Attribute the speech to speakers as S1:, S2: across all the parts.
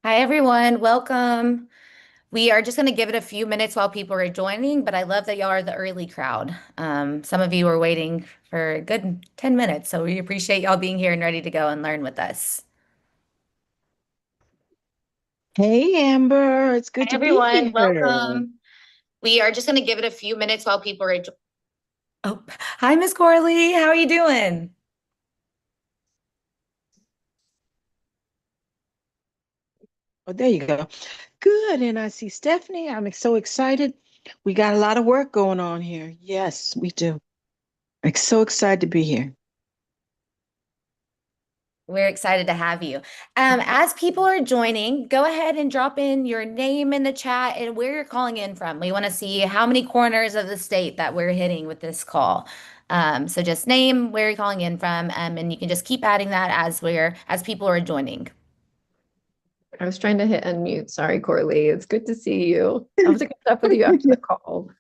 S1: Hi, everyone. Welcome. We are just going to give it a few minutes while people are joining, but I love that y'all are the early crowd. Some of you were waiting for a good 10 minutes, so we appreciate y'all being here and ready to go and learn with us.
S2: Hey Amber, it's good
S1: Hi,
S2: to be
S1: everyone.
S2: here.
S1: Welcome. We are just going to give it a few minutes while people are. Oh, hi, Miss Corley. How are you doing?
S2: Oh, there you go. Good. And I see Stephanie. I'm so excited. We got a lot of work going on here. Yes, we do. I'm so excited to be here.
S1: We're excited to have you. As people are joining, go ahead and drop in your name in the chat and where you're calling in from. We want to see how many corners of the state that we're hitting with this call. So just name where you're calling in from, and you can just keep adding that as people are joining.
S3: I was trying to hit unmute. Sorry, Corley. It's good to see you. I'll have to catch up with you after the call.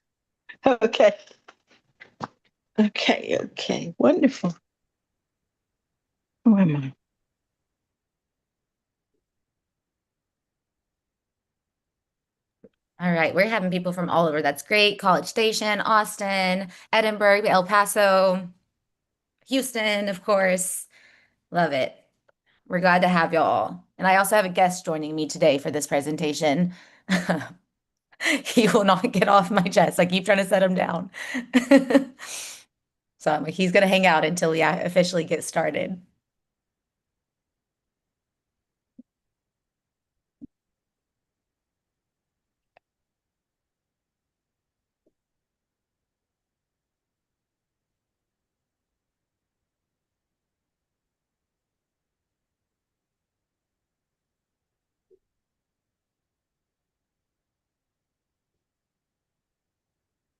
S2: Okay. Okay. Wonderful. Who am I?
S1: All right, we're having people from all over. That's great. College Station, Austin, Edinburgh, El Paso, Houston, of course. Love it. We're glad to have y'all. And I also have a guest joining me today for this presentation. He will not get off my chest. I keep trying to set him down. So I'm like, he's going to hang out until we officially get started.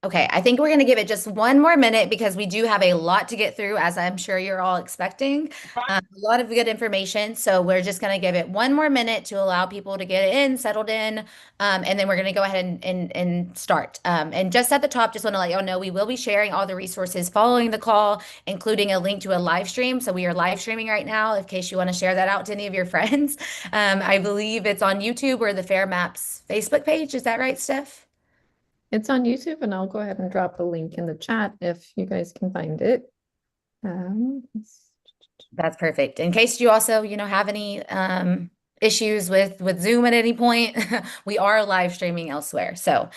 S1: Okay, I think we're going to give it just one more minute because we do have a lot to get through, as I'm sure you're all expecting. A lot of good information. So we're just going to give it one more minute to allow people to get in, settled in, and then we're going to go ahead and start. And just at the top, just want to let y'all know we will be sharing all the resources following the call, including a link to a live stream. So we are live streaming right now, in case you want to share that out to any of your friends. I believe it's on YouTube or the Fair Maps Facebook page. Is that right, Steph?
S3: It's on YouTube, and I'll go ahead and drop a link in the chat if you guys can find it. Um,
S1: That's perfect. In case you also, have any issues with Zoom at any point, we are live streaming elsewhere. So,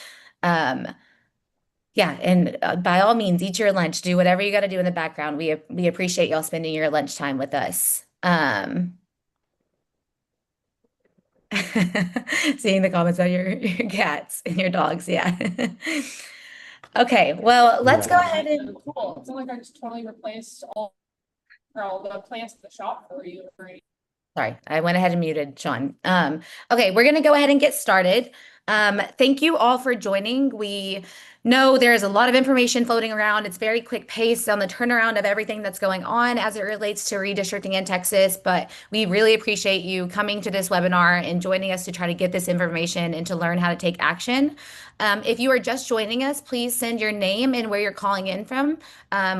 S1: um, yeah, and by all means, eat your lunch, do whatever you got to do in the background. We appreciate y'all spending your lunchtime with us. Seeing the comments on your cats and your dogs, yeah. Okay, well, let's go ahead and
S4: Cool. It's not like I just totally replaced all the plants at the shop for you.
S1: Sorry, I went ahead and muted Sean. Okay, we're going to go ahead and get started. Thank you all for joining. We know there is a lot of information floating around. It's very quick pace on the turnaround of everything that's going on as it relates to redistricting in Texas, but we really appreciate you coming to this webinar and joining us to try to get this information and to learn how to take action. If you are just joining us, please send your name and where you're calling in from.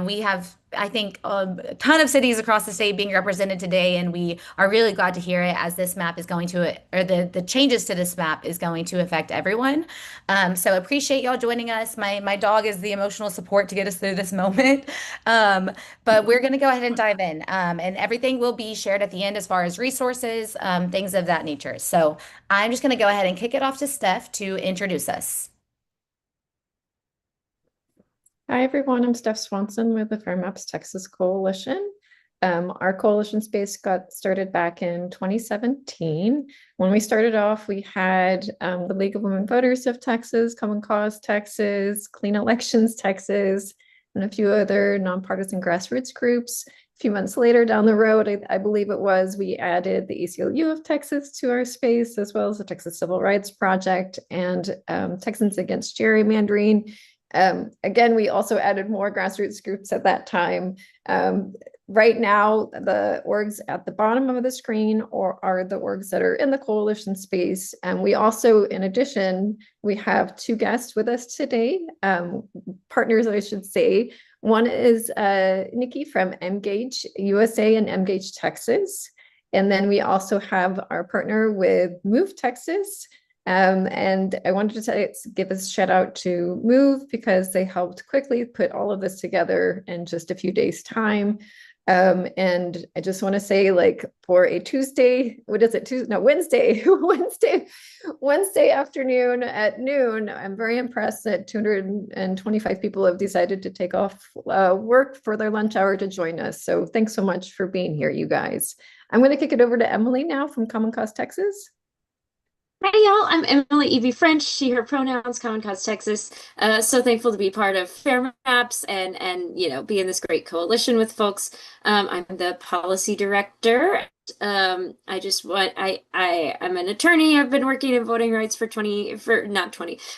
S1: We have, I think, a ton of cities across the state being represented today, and we are really glad to hear it as this map is going to, or the changes to this map is going to affect everyone. So appreciate y'all joining us. My dog is the emotional support to get us through this moment. But we're going to go ahead and dive in, and everything will be shared at the end as far as resources, things of that nature. So I'm just going to go ahead and kick it off to Steph to introduce us.
S3: Hi, everyone. I'm Steph Swanson with the Fair Maps Texas Coalition. Our coalition space got started back in 2017. When we started off, we had the League of Women Voters of Texas, Common Cause Texas, Clean Elections Texas, and a few other nonpartisan grassroots groups. A few months later down the road, I believe it was, we added the ACLU of Texas to our space, as well as the Texas Civil Rights Project and Texans Against Gerrymandering. Again, we also added more grassroots groups at that time. Right now, the orgs at the bottom of the screen are the orgs that are in the coalition space. And we also, in addition, we have two guests with us today, partners, I should say. One is Nikki from Mgage USA and Mgage Texas. And then we also have our partner with Move Texas. And I wanted to give a shout out to Move because they helped quickly put all of this together in just a few days' time. And I just want to say, like, for a Tuesday, what is it? Tuesday? No, Wednesday, Wednesday afternoon at noon. I'm very impressed that 225 people have decided to take off work for their lunch hour to join us. So thanks so much for being here, you guys. I'm going to kick it over to Emily now from Common Cause Texas.
S5: Hey y'all, I'm Emily Evie French, she, her pronouns, Common Cause Texas. So thankful to be part of Fair Maps and be in this great coalition with folks. I'm the policy director. I just want I'm an attorney. I've been working in voting rights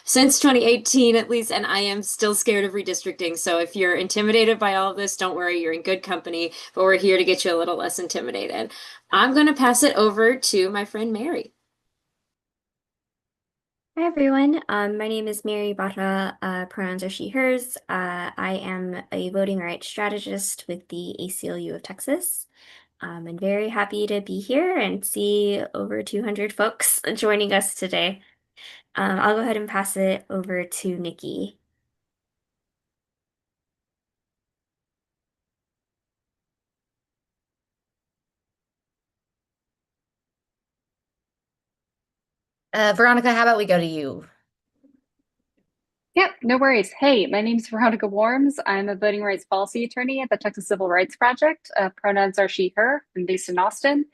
S5: since 2018 at least, and I am still scared of redistricting. So if you're intimidated by all of this, don't worry, you're in good company, but we're here to get you a little less intimidated. I'm gonna pass it over to my friend Mary.
S6: Hi everyone, my name is Mary Batra, pronouns are she, hers. I am a voting rights strategist with the ACLU of Texas. I'm very happy to be here and see over 200 folks joining us today. I'll go ahead and pass it over to Nikki.
S1: Veronica, how about we go to you?
S7: Yep, no worries. Hey, my name is Veronica Worms. I'm a voting rights policy attorney at the Texas Civil Rights Project. Pronouns are she, her. I'm based in Austin.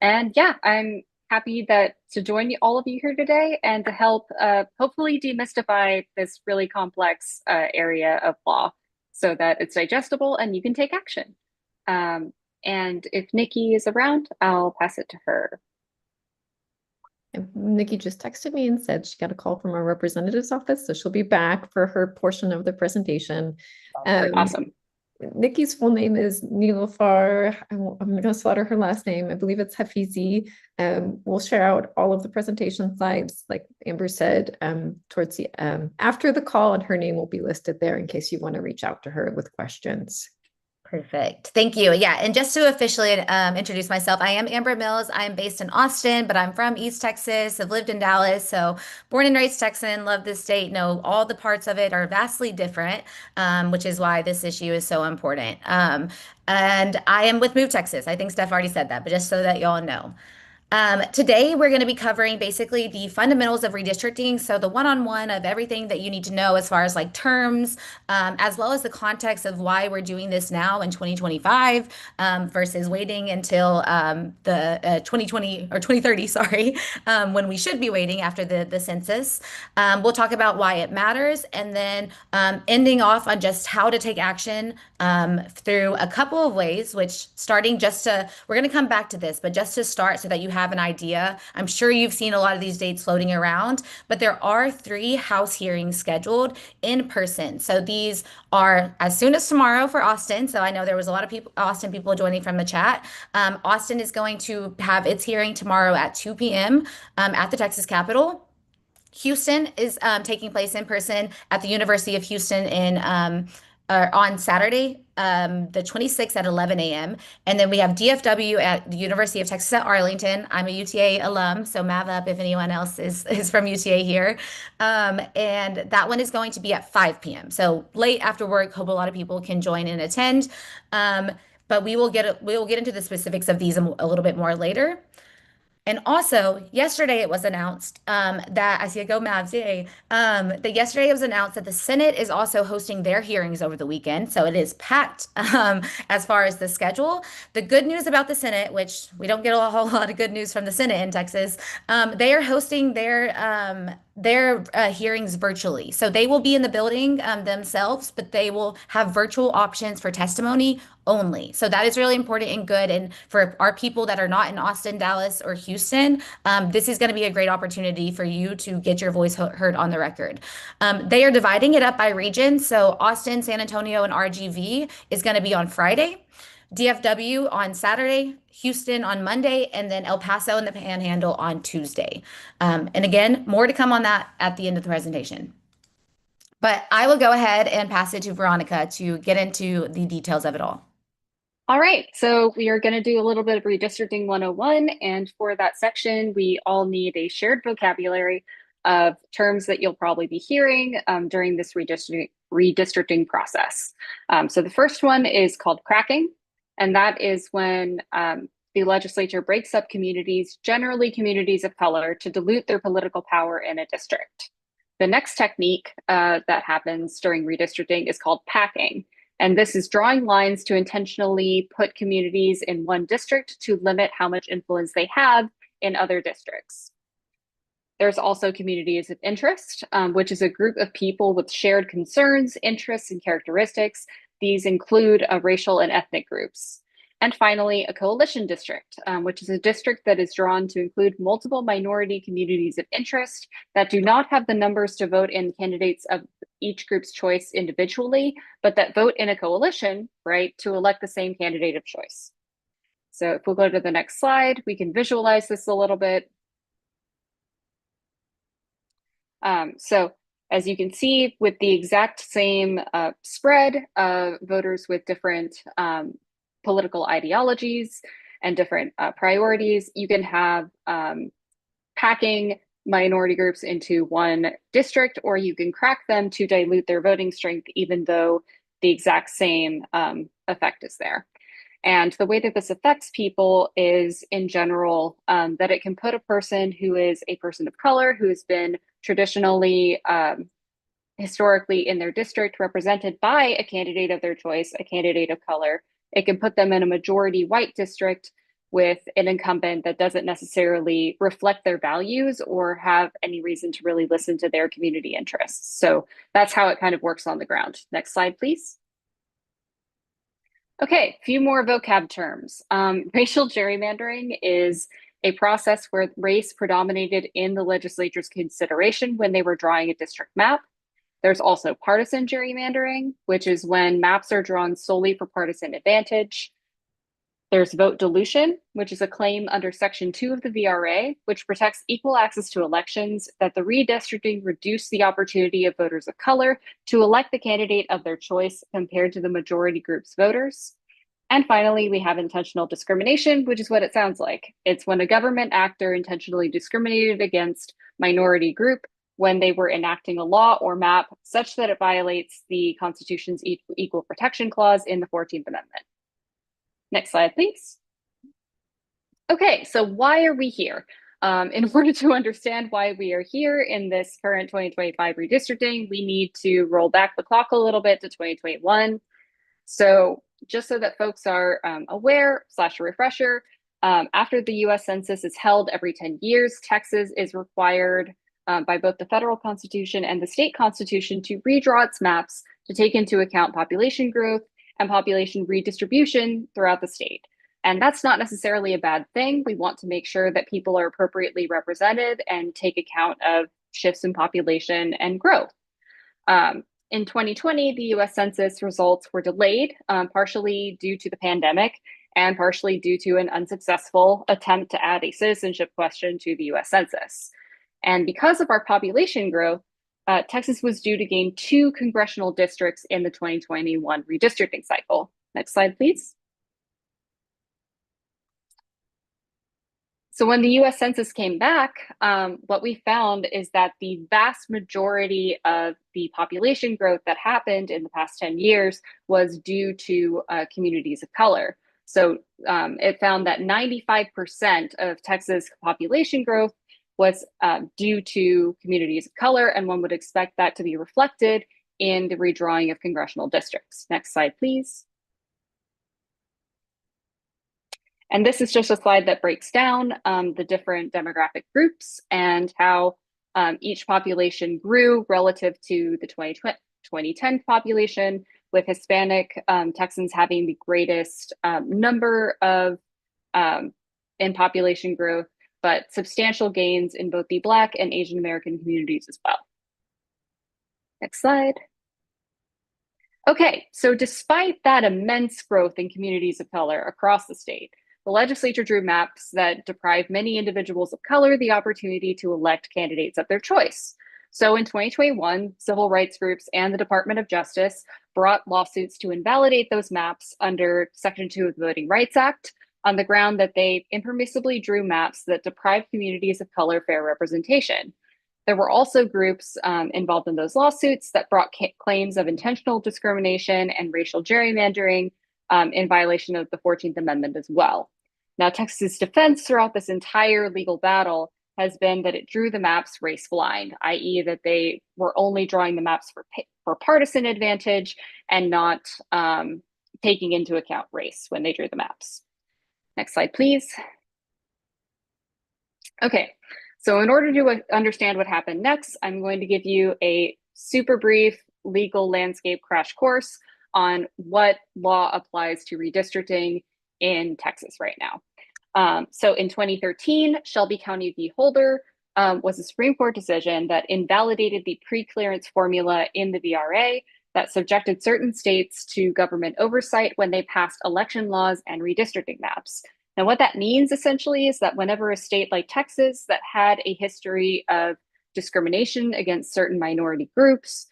S7: And yeah, I'm happy to join all of you here today and to help hopefully demystify this really complex area of law so that it's digestible and you can take action. And if Nikki is around, I'll pass it to her.
S3: Nikki just texted me and said she got a call from our representative's office, so she'll be back for her portion of the presentation.
S7: Awesome.
S3: Nikki's full name is Nilofar. I'm going to slaughter her last name. I believe it's Hafizi. We'll share out all of the presentation slides, like Amber said, towards the after the call, and her name will be listed there in case you want to reach out to her with questions.
S1: Perfect. Thank you. Yeah. And just to officially introduce myself, I am Amber Mills. I'm based in Austin, but I'm from East Texas. I've lived in Dallas. So born and raised Texan, love this state. Know all the parts of it are vastly different, which is why this issue is so important. And I am with Move Texas. I think Steph already said that, but just so that y'all know. Today, we're going to be covering basically the fundamentals of redistricting. So the one-on-one of everything that you need to know as far as like terms, as well as the context of why we're doing this now in 2025 versus waiting until the 2020 or 2030, sorry, when we should be waiting after the census. We'll talk about why it matters and then ending off on just how to take action through a couple of ways, which we're going to come back to this, but just to start so that you have an idea. I'm sure you've seen a lot of these dates floating around, but there are 3 House hearings scheduled in person. So these are as soon as tomorrow for Austin. So I know there was a lot of Austin people joining from the chat. Austin is going to have its hearing tomorrow at 2 p.m. At the Texas Capitol. Houston is taking place in person at the University of Houston on Saturday, the 26th at 11 a.m. And then we have DFW at the University of Texas at Arlington. I'm a UTA alum, so Mav up if anyone else is from UTA here. And that one is going to be at 5 p.m. So late after work, hope a lot of people can join and attend. But we will get into the specifics of these a little bit more later. And also, yesterday it was announced that I see it go Mavs, yay. That yesterday it was announced that the Senate is also hosting their hearings over the weekend. So it is packed as far as the schedule. The good news about the Senate, which we don't get a whole lot of good news from the Senate in Texas, they are hosting their hearings virtually. So they will be in the building themselves, but they will have virtual options for testimony only. So that is really important and good. And for our people that are not in Austin, Dallas, or Houston, this is going to be a great opportunity for you to get your voice heard on the record. They are dividing it up by region. So Austin, San Antonio, and RGV is going to be on Friday. DFW on Saturday, Houston on Monday, and then El Paso and the Panhandle on Tuesday. And again, more to come on that at the end of the presentation. But I will go ahead and pass it to Veronica to get into the details of it all.
S7: All right, so we are going to do a little bit of Redistricting 101, and for that section, we all need a shared vocabulary of terms that you'll probably be hearing during this redistricting process. So the first one is called cracking, and that is when the legislature breaks up communities, generally communities of color, to dilute their political power in a district. The next technique that happens during redistricting is called packing. And this is drawing lines to intentionally put communities in one district to limit how much influence they have in other districts. There's also communities of interest, which is a group of people with shared concerns, interests, and characteristics. These include racial and ethnic groups. And finally, a coalition district, which is a district that is drawn to include multiple minority communities of interest that do not have the numbers to vote in candidates of each group's choice individually, but that vote in a coalition, right, to elect the same candidate of choice. So if we'll go to the next slide, we can visualize this a little bit. So as you can see, with the exact same spread of voters with different political ideologies and different priorities, you can have packing minority groups into one district, or you can crack them to dilute their voting strength, even though the exact same effect is there. And the way that this affects people is, in general, that it can put a person who is a person of color, who has been traditionally, historically in their district represented by a candidate of their choice, a candidate of color. It can put them in a majority white district with an incumbent that doesn't necessarily reflect their values or have any reason to really listen to their community interests. So that's how it kind of works on the ground. Next slide, please. Okay, a few more vocab terms. Racial gerrymandering is a process where race predominated in the legislature's consideration when they were drawing a district map. There's also partisan gerrymandering, which is when maps are drawn solely for partisan advantage. There's vote dilution, which is a claim under Section 2 of the VRA, which protects equal access to elections, that the redistricting reduced the opportunity of voters of color to elect the candidate of their choice compared to the majority group's voters. And finally, we have intentional discrimination, which is what it sounds like. It's when a government actor intentionally discriminated against minority group when they were enacting a law or map such that it violates the Constitution's Equal Protection Clause in the 14th Amendment. Next slide, please. Okay, so why are we here? In order to understand why we are here in this current 2025 redistricting, we need to roll back the clock a little bit to 2021. So just so that folks are aware, / refresher, after the US Census is held every 10 years, Texas is required by both the federal constitution and the state constitution to redraw its maps to take into account population growth and population redistribution throughout the state. And that's not necessarily a bad thing. We want to make sure that people are appropriately represented and take account of shifts in population and growth. In 2020, the US Census results were delayed, partially due to the pandemic and partially due to an unsuccessful attempt to add a citizenship question to the US Census. And because of our population growth, Texas was due to gain 2 congressional districts in the 2021 redistricting cycle. Next slide, please. So when the US Census came back, what we found is that the vast majority of the population growth that happened in the past 10 years was due to communities of color. So it found that 95% of Texas population growth was due to communities of color, and one would expect that to be reflected in the redrawing of congressional districts. Next slide, please. And this is just a slide that breaks down the different demographic groups and how each population grew relative to the 2010 population, with Hispanic Texans having the greatest number of in population growth, but substantial gains in both the Black and Asian American communities as well. Next slide. Okay, so despite that immense growth in communities of color across the state, the legislature drew maps that deprive many individuals of color the opportunity to elect candidates of their choice. So in 2021, civil rights groups and the Department of Justice brought lawsuits to invalidate those maps under Section 2 of the Voting Rights Act on the ground that they impermissibly drew maps that deprived communities of color fair representation. There were also groups involved in those lawsuits that brought claims of intentional discrimination and racial gerrymandering in violation of the 14th Amendment as well. Now, Texas's defense throughout this entire legal battle has been that it drew the maps race blind, i.e. that they were only drawing the maps for partisan advantage and not taking into account race when they drew the maps. Next slide, please. Okay, so in order to understand what happened next, I'm going to give you a super brief legal landscape crash course on what law applies to redistricting in Texas right now. So in 2013, Shelby County v. Holder was a Supreme Court decision that invalidated the pre-clearance formula in the VRA that subjected certain states to government oversight when they passed election laws and redistricting maps. Now, what that means essentially is that whenever a state like Texas that had a history of discrimination against certain minority groups,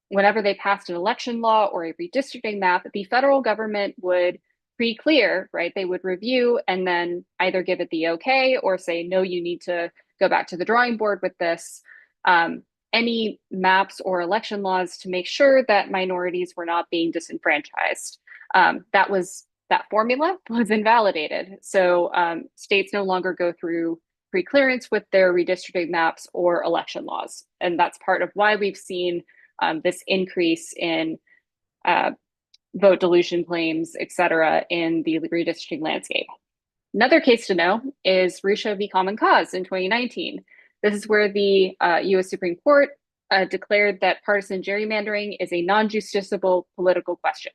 S7: whenever they passed an election law or a redistricting map, the federal government would pre-clear, right? They would review and then either give it the okay or say, no, you need to go back to the drawing board with this, any maps or election laws to make sure that minorities were not being disenfranchised. That formula was invalidated. So states no longer go through pre-clearance with their redistricting maps or election laws. And that's part of why we've seen this increase in vote dilution claims, et cetera, in the redistricting landscape. Another case to know is Russia v. Common Cause in 2019. This is where the US Supreme Court declared that partisan gerrymandering is a non-justiciable political question.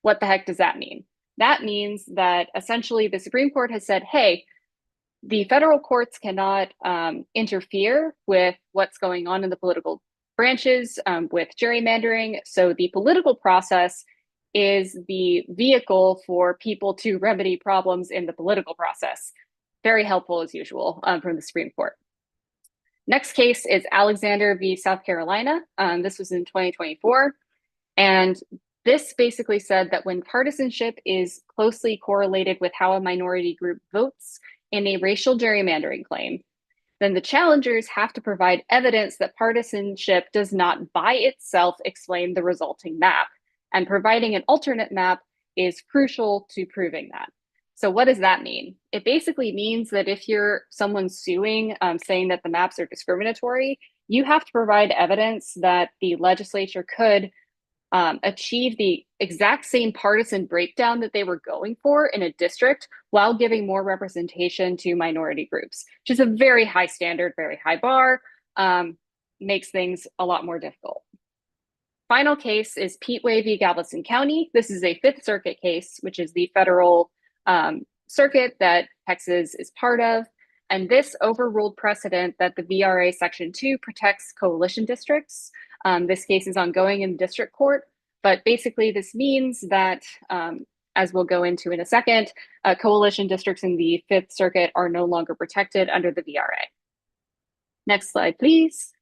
S7: What the heck does that mean? That means that essentially the Supreme Court has said, hey, the federal courts cannot interfere with what's going on in the political branches with gerrymandering. So the political process is the vehicle for people to remedy problems in the political process. Very helpful as usual from the Supreme Court. Next case is Alexander v. South Carolina. This was in 2024. And this basically said that when partisanship is closely correlated with how a minority group votes in a racial gerrymandering claim, then the challengers have to provide evidence that partisanship does not by itself explain the resulting map. And providing an alternate map is crucial to proving that. So what does that mean? It basically means that if you're someone suing, saying that the maps are discriminatory, you have to provide evidence that the legislature could achieve the exact same partisan breakdown that they were going for in a district while giving more representation to minority groups, which is a very high standard, very high bar, makes things a lot more difficult. Final case is Peteway v. Galveston County. This is a Fifth Circuit case, which is the federal circuit that Texas is part of. And this overruled precedent that the VRA Section 2 protects coalition districts. This case is ongoing in district court, but basically this means that, as we'll go into in a second, coalition districts in the Fifth Circuit are no longer protected under the VRA. Next slide, please.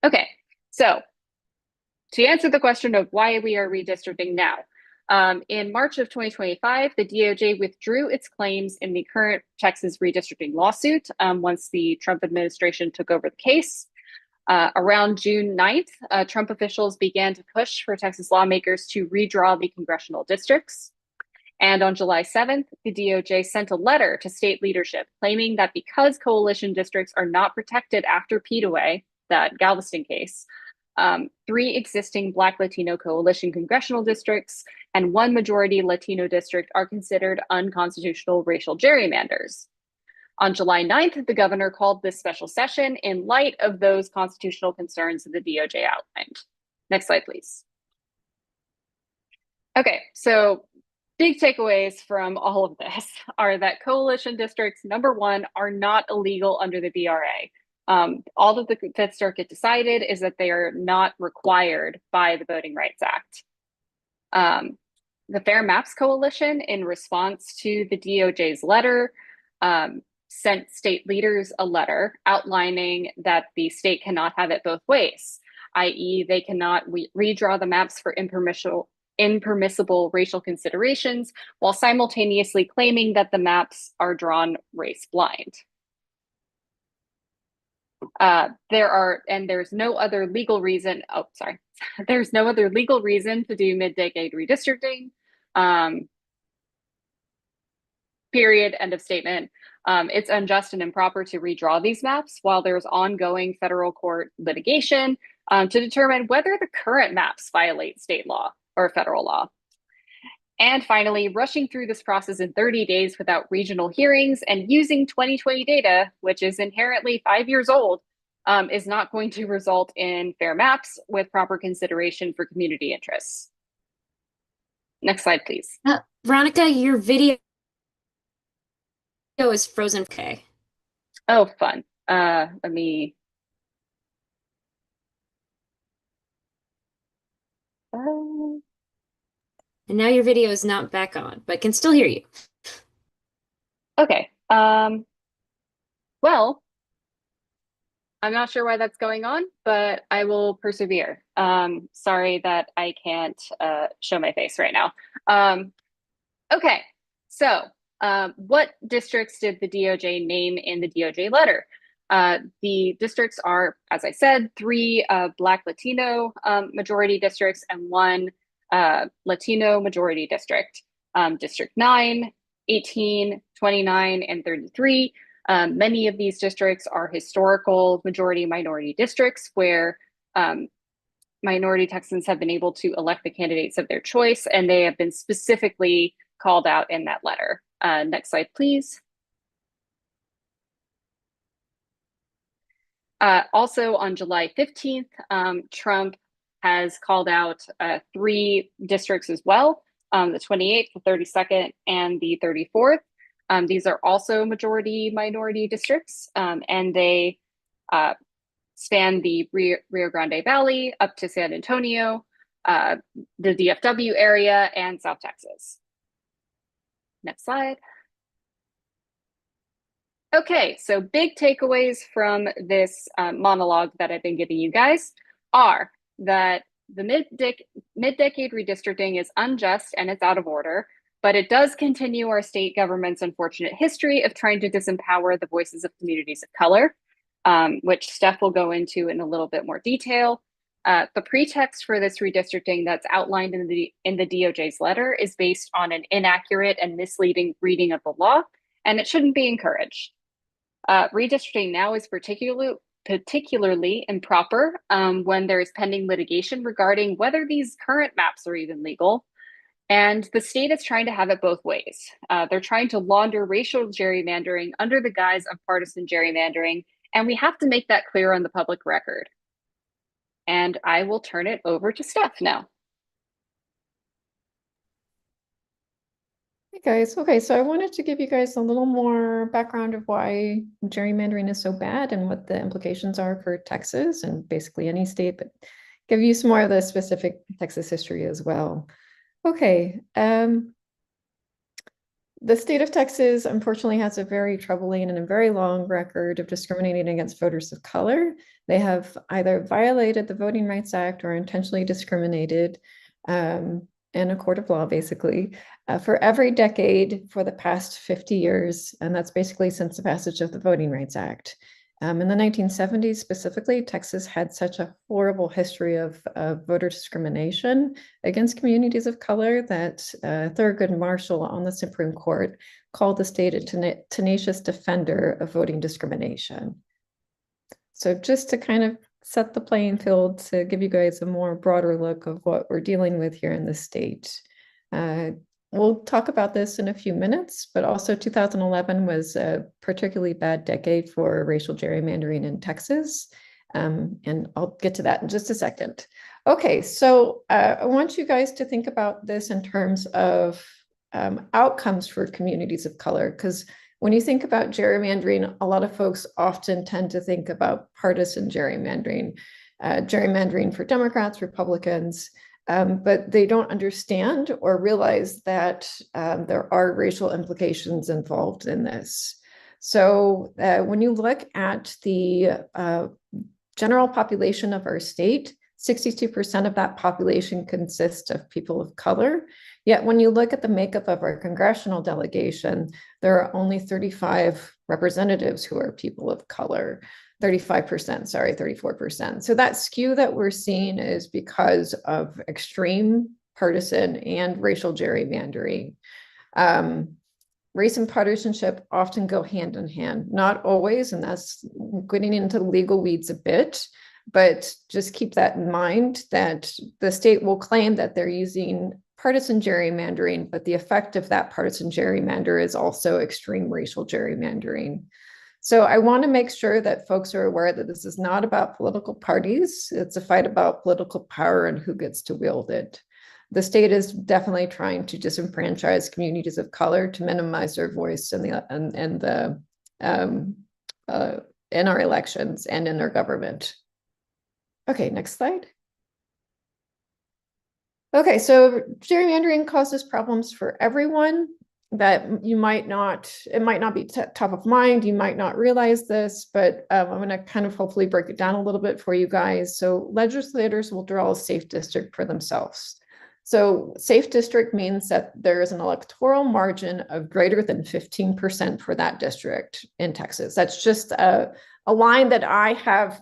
S7: Okay, so to answer the question of why we are redistricting now, in March of 2025, the DOJ withdrew its claims in the current Texas redistricting lawsuit once the Trump administration took over the case. Around June 9th, Trump officials began to push for Texas lawmakers to redraw the congressional districts. And on July 7th, the DOJ sent a letter to state leadership claiming that because coalition districts are not protected after Peteway, that Galveston case, 3 existing Black Latino coalition congressional districts and 1 majority Latino district are considered unconstitutional racial gerrymanders. On July 9th, the governor called this special session in light of those constitutional concerns that the DOJ outlined. Next slide, please. Okay, so big takeaways from all of this are that coalition districts, number 1, are not illegal under the VRA. All that the Fifth Circuit decided is that they are not required by the Voting Rights Act. The Fair Maps Coalition, in response to the DOJ's letter, sent state leaders a letter outlining that the state cannot have it both ways, i.e., they cannot redraw the maps for impermissible racial considerations while simultaneously claiming that the maps are drawn race blind. There's no other legal reason. Oh, sorry. There's no other legal reason to do mid-decade redistricting. Period. End of statement. It's unjust and improper to redraw these maps while there's ongoing federal court litigation to determine whether the current maps violate state law or federal law. And finally, rushing through this process in 30 days without regional hearings and using 2020 data, which is inherently 5 years old, is not going to result in fair maps with proper consideration for community interests. Next slide, please.
S5: Veronica, your video is frozen. Okay.
S7: Oh, fun. Let me.
S5: And now your video is not back on, but can still hear you.
S7: Okay. Well, I'm not sure why that's going on, but I will persevere. Sorry that I can't show my face right now. Okay, so what districts did the DOJ name in the DOJ letter? The districts are, as I said, 3 Black Latino majority districts and 1 Latino majority district. District 9, 18, 29, and 33. Many of these districts are historical majority minority districts where minority Texans have been able to elect the candidates of their choice, and they have been specifically called out in that letter. Next slide, please. Also on July 15th, Trump has called out 3 districts as well, the 28th, the 32nd, and the 34th. These are also majority minority districts, and they span the Rio Grande Valley up to San Antonio, the DFW area, and South Texas. Next slide. Okay, so big takeaways from this monologue that I've been giving you guys are that the mid-decade redistricting is unjust and it's out of order, but it does continue our state government's unfortunate history of trying to disempower the voices of communities of color, which Steph will go into in a little bit more detail. The pretext for this redistricting that's outlined in the DOJ's letter is based on an inaccurate and misleading reading of the law, and it shouldn't be encouraged. Redistricting now is particularly improper when there is pending litigation regarding whether these current maps are even legal. And the state is trying to have it both ways. They're trying to launder racial gerrymandering under the guise of partisan gerrymandering, and we have to make that clear on the public record. And I will turn it over to Steph now.
S3: Hey guys, okay, so I wanted to give you guys a little more background of why gerrymandering is so bad and what the implications are for Texas and basically any state, but give you some more of the specific Texas history as well. Okay, the state of Texas unfortunately has a very troubling and a very long record of discriminating against voters of color. They have either violated the Voting Rights Act or intentionally discriminated in a court of law, basically, for every decade for the past 50 years. And that's basically since the passage of the Voting Rights Act. In the 1970s specifically, Texas had such a horrible history of voter discrimination against communities of color that Thurgood Marshall on the Supreme Court called the state a tenacious defender of voting discrimination. So just to kind of set the playing field to give you guys a more broader look of what we're dealing with here in the state. We'll talk about this in a few minutes, but also 2011 was a particularly bad decade for racial gerrymandering in Texas. And I'll get to that in just a second. Okay, so I want you guys to think about this in terms of outcomes for communities of color, because when you think about gerrymandering, a lot of folks often tend to think about partisan gerrymandering, gerrymandering for Democrats, Republicans, but they don't understand or realize that there are racial implications involved in this. So when you look at the general population of our state, 62% of that population consists of people of color. Yet when you look at the makeup of our congressional delegation, there are only 35 representatives who are people of color. 35%, sorry, 34%. So that skew that we're seeing is because of extreme partisan and racial gerrymandering. Race and partisanship often go hand in hand, not always, and that's getting into the legal weeds a bit, but just keep that in mind that the state will claim that they're using partisan gerrymandering, but the effect of that partisan gerrymander is also extreme racial gerrymandering. So I want to make sure that folks are aware that this is not about political parties. It's a fight about political power and who gets to wield it. The state is definitely trying to disenfranchise communities of color to minimize their voice in our elections and in our government. Okay, next slide. Okay, so gerrymandering causes problems for everyone that it might not be top of mind. You might not realize this, but I'm going to kind of hopefully break it down a little bit for you guys. So legislators will draw a safe district for themselves. So safe district means that there is an electoral margin of greater than 15% for that district in Texas. That's just a line that I have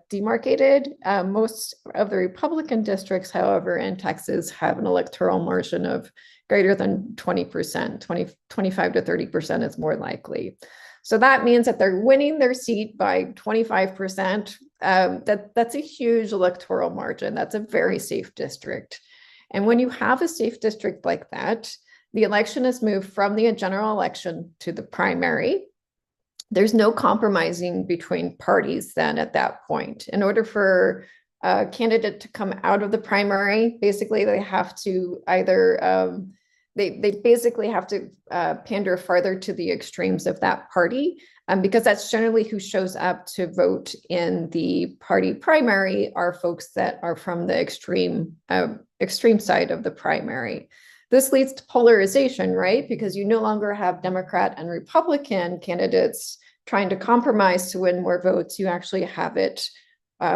S3: demarcated. Most of the Republican districts, however, in Texas have an electoral margin of greater than 20%, 25 to 30% is more likely. So that means that they're winning their seat by 25%. That's a huge electoral margin. That's a very safe district. And when you have a safe district like that, the election is moved from the general election to the primary. There's no compromising between parties then at that point. In order for a candidate to come out of the primary, basically they have to either, they basically have to pander farther to the extremes of that party, because that's generally who shows up to vote in the party primary are folks that are from the extreme side of the primary. This leads to polarization, right? Because you no longer have Democrat and Republican candidates trying to compromise to win more votes. You actually have it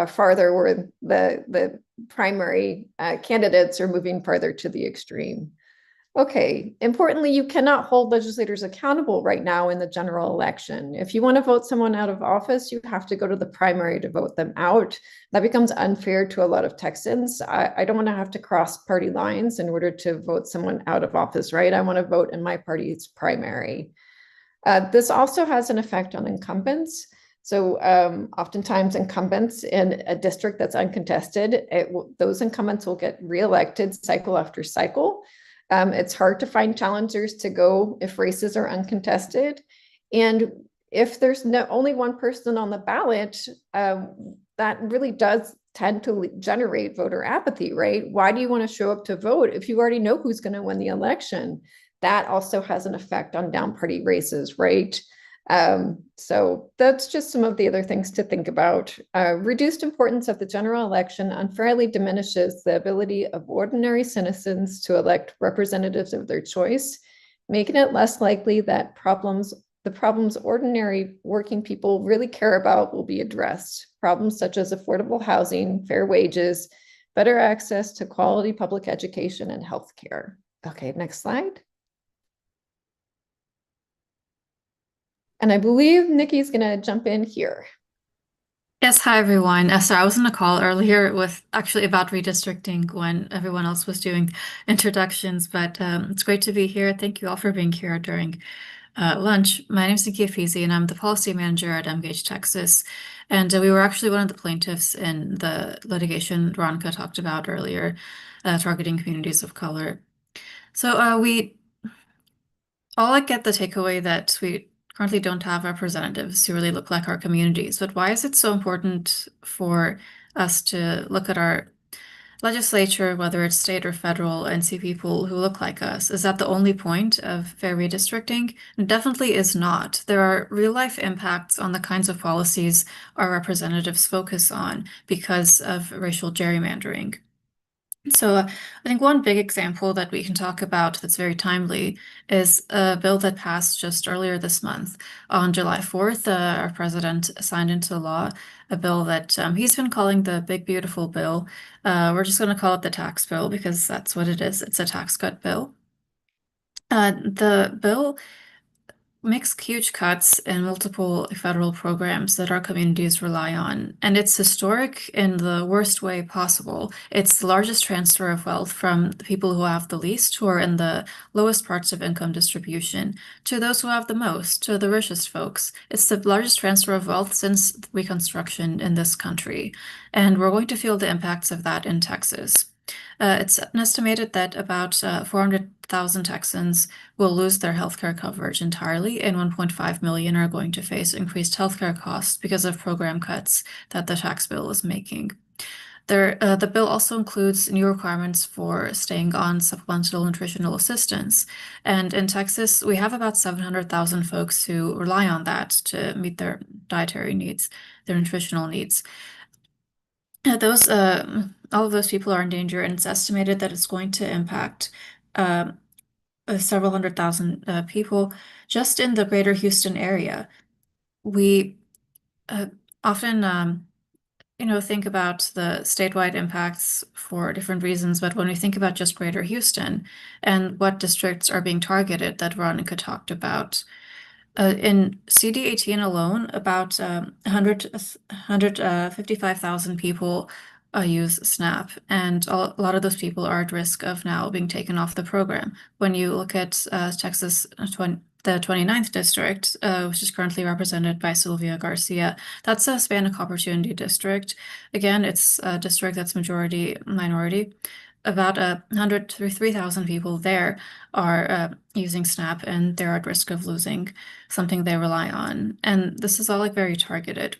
S3: farther where the primary candidates are moving farther to the extreme. Okay, importantly, you cannot hold legislators accountable right now in the general election. If you want to vote someone out of office, you have to go to the primary to vote them out. That becomes unfair to a lot of Texans. I don't want to have to cross party lines in order to vote someone out of office, right? I want to vote in my party's primary. This also has an effect on incumbents. So oftentimes incumbents in a district that's uncontested, those incumbents will get reelected cycle after cycle. It's hard to find challengers to go if races are uncontested. And if there's only one person on the ballot, that really does tend to generate voter apathy, right? Why do you want to show up to vote if you already know who's going to win the election? That also has an effect on down party races, right? So that's just some of the other things to think about. Reduced importance of the general election unfairly diminishes the ability of ordinary citizens to elect representatives of their choice, making it less likely that the problems ordinary working people really care about will be addressed. Problems such as affordable housing, fair wages, better access to quality public education and healthcare. Okay, next slide. And I believe Nikki's going to jump in here.
S8: Yes, hi everyone. Sorry, I was on a call earlier with actually about redistricting when everyone else was doing introductions, but it's great to be here. Thank you all for being here during lunch. My name is Nikki Afizi, and I'm the policy manager at MGH Texas. And we were actually one of the plaintiffs in the litigation Veronica talked about earlier, targeting communities of color. So all I get the takeaway that we currently don't have representatives who really look like our communities. But why is it so important for us to look at our legislature, whether it's state or federal, and see people who look like us? Is that the only point of fair redistricting? It definitely is not. There are real-life impacts on the kinds of policies our representatives focus on because of racial gerrymandering. So I think one big example that we can talk about that's very timely is a bill that passed just earlier this month. On July 4th, our president signed into law a bill that he's been calling the Big Beautiful Bill. We're just going to call it the tax bill because that's what it is. It's a tax cut bill. The bill makes huge cuts in multiple federal programs that our communities rely on, and it's historic in the worst way possible. It's the largest transfer of wealth from the people who have the least, who are in the lowest parts of income distribution, to those who have the most, to the richest folks. It's the largest transfer of wealth since Reconstruction in this country, and we're going to feel the impacts of that in Texas. It's estimated that about 400,000 Texans will lose their healthcare coverage entirely, and 1.5 million are going to face increased healthcare costs because of program cuts that the tax bill is making. The bill also includes new requirements for staying on supplemental nutritional assistance. And in Texas, we have about 700,000 folks who rely on that to meet their dietary needs, their nutritional needs. All of those people are in danger, and it's estimated that it's going to impact several hundred thousand people just in the greater Houston area. We often, think about the statewide impacts for different reasons, but when we think about just greater Houston and what districts are being targeted that Veronica talked about, in CD18 alone, about 155,000 people use SNAP, and a lot of those people are at risk of now being taken off the program. When you look at Texas, the 29th district, which is currently represented by Sylvia Garcia, that's a Hispanic Opportunity District. Again, it's a district that's majority minority. About 103,000 people there are using SNAP, and they're at risk of losing something they rely on. And this is all like very targeted.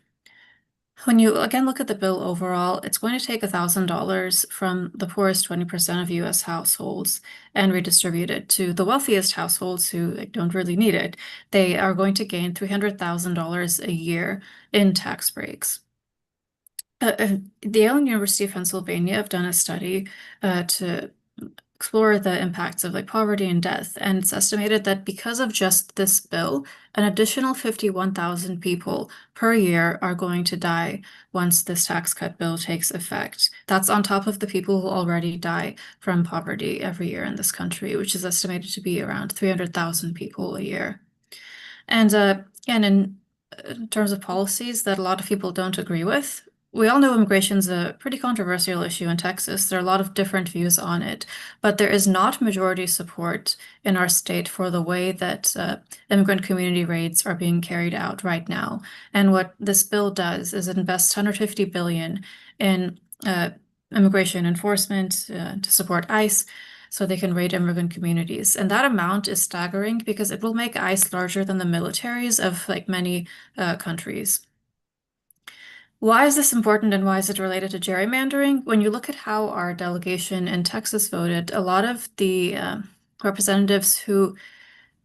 S8: When you again look at the bill overall, it's going to take $1,000 from the poorest 20% of US households and redistribute it to the wealthiest households who don't really need it. They are going to gain $300,000 a year in tax breaks. The Yale and University of Pennsylvania have done a study to explore the impacts of poverty and death, and it's estimated that because of just this bill, an additional 51,000 people per year are going to die once this tax cut bill takes effect. That's on top of the people who already die from poverty every year in this country, which is estimated to be around 300,000 people a year. And in terms of policies that a lot of people don't agree with, we all know immigration is a pretty controversial issue in Texas. There are a lot of different views on it, but there is not majority support in our state for the way that immigrant community raids are being carried out right now. And what this bill does is it invests $150 billion in immigration enforcement to support ICE so they can raid immigrant communities. And that amount is staggering because it will make ICE larger than the militaries of many countries. Why is this important, and why is it related to gerrymandering? When you look at how our delegation in Texas voted, a lot of the representatives who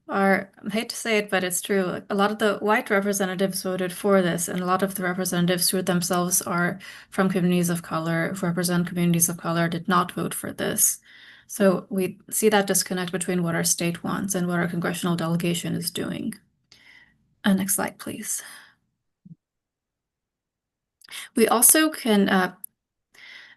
S8: are, I hate to say it, but it's true, a lot of the white representatives voted for this, and a lot of the representatives who themselves are from communities of color, who represent communities of color, did not vote for this. So we see that disconnect between what our state wants and what our congressional delegation is doing. Next slide, please. We also can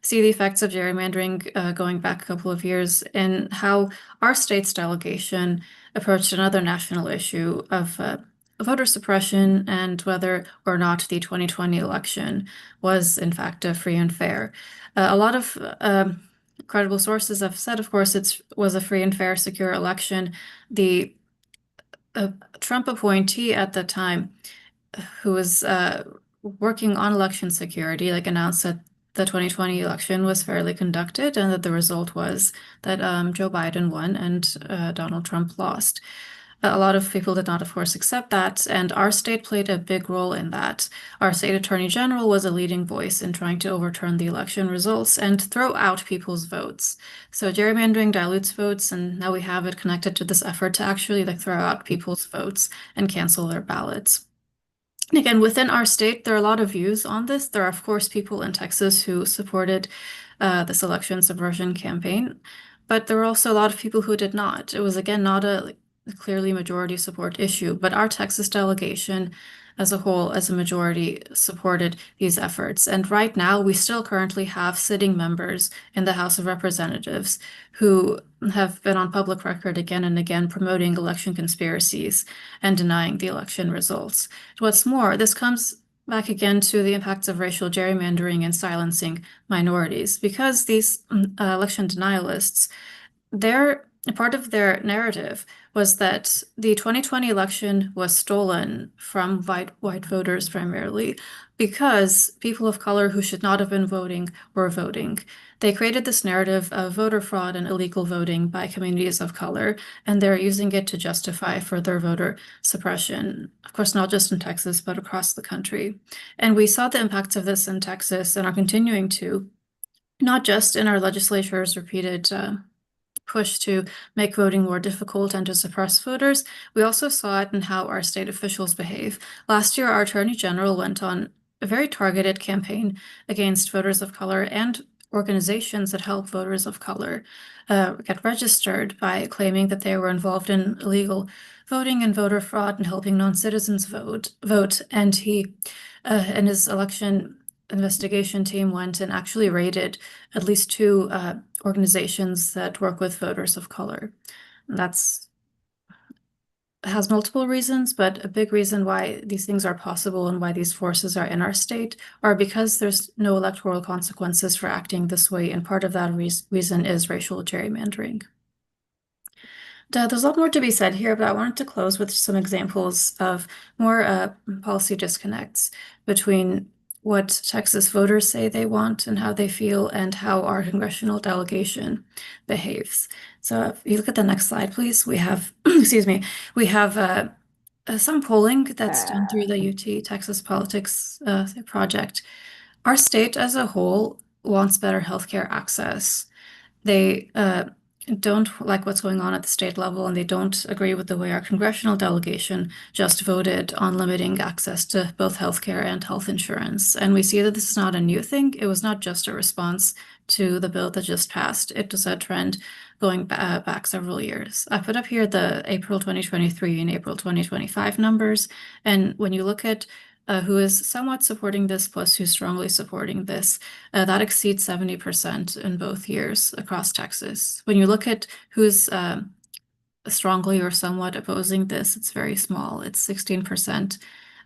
S8: see the effects of gerrymandering going back a couple of years in how our state's delegation approached another national issue of voter suppression and whether or not the 2020 election was in fact free and fair. A lot of credible sources have said, of course, it was a free and fair, secure election. The Trump appointee at the time, who was working on election security, announced that the 2020 election was fairly conducted and that the result was that Joe Biden won and Donald Trump lost. A lot of people did not, of course, accept that, and our state played a big role in that. Our state attorney general was a leading voice in trying to overturn the election results and throw out people's votes. So gerrymandering dilutes votes, and now we have it connected to this effort to actually throw out people's votes and cancel their ballots. Again, within our state, there are a lot of views on this. There are, of course, people in Texas who supported this election subversion campaign, but there were also a lot of people who did not. It was, again, not a clearly majority support issue, but our Texas delegation as a whole, as a majority, supported these efforts. And right now, we still currently have sitting members in the House of Representatives who have been on public record again and again promoting election conspiracies and denying the election results. What's more, this comes back again to the impacts of racial gerrymandering and silencing minorities, because these election denialists, part of their narrative was that the 2020 election was stolen from white voters primarily because people of color who should not have been voting were voting. They created this narrative of voter fraud and illegal voting by communities of color, and they're using it to justify further voter suppression. Of course, not just in Texas, but across the country. And we saw the impacts of this in Texas and are continuing to, not just in our legislature's repeated push to make voting more difficult and to suppress voters. We also saw it in how our state officials behave. Last year, our Attorney General went on a very targeted campaign against voters of color and organizations that help voters of color get registered by claiming that they were involved in illegal voting and voter fraud and helping non-citizens vote. And he and his election investigation team went and actually raided at least two organizations that work with voters of color. That's has multiple reasons, but a big reason why these things are possible and why these forces are in our state are because there's no electoral consequences for acting this way, and part of that reason is racial gerrymandering. There's a lot more to be said here, but I wanted to close with some examples of more policy disconnects between what Texas voters say they want and how they feel and how our congressional delegation behaves. So if you look at the next slide, please, we have, excuse me, we have some polling that's done through the UT Texas Politics Project. Our state as a whole wants better healthcare access. They don't like what's going on at the state level, and they don't agree with the way our congressional delegation just voted on limiting access to both healthcare and health insurance. And we see that this is not a new thing. It was not just a response to the bill that just passed. It was a trend going back several years. I put up here the April 2023 and April 2025 numbers. And when you look at who is somewhat supporting this plus who's strongly supporting this, that exceeds 70% in both years across Texas. When you look at who's strongly or somewhat opposing this, it's very small. It's 16%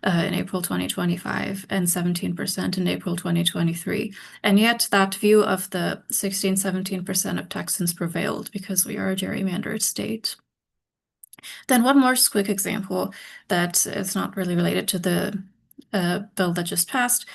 S8: in April 2025 and 17% in April 2023. And yet that view of the 16, 17% of Texans prevailed because we are a gerrymandered state. Then one more just quick example that is not really related to the bill that just passed,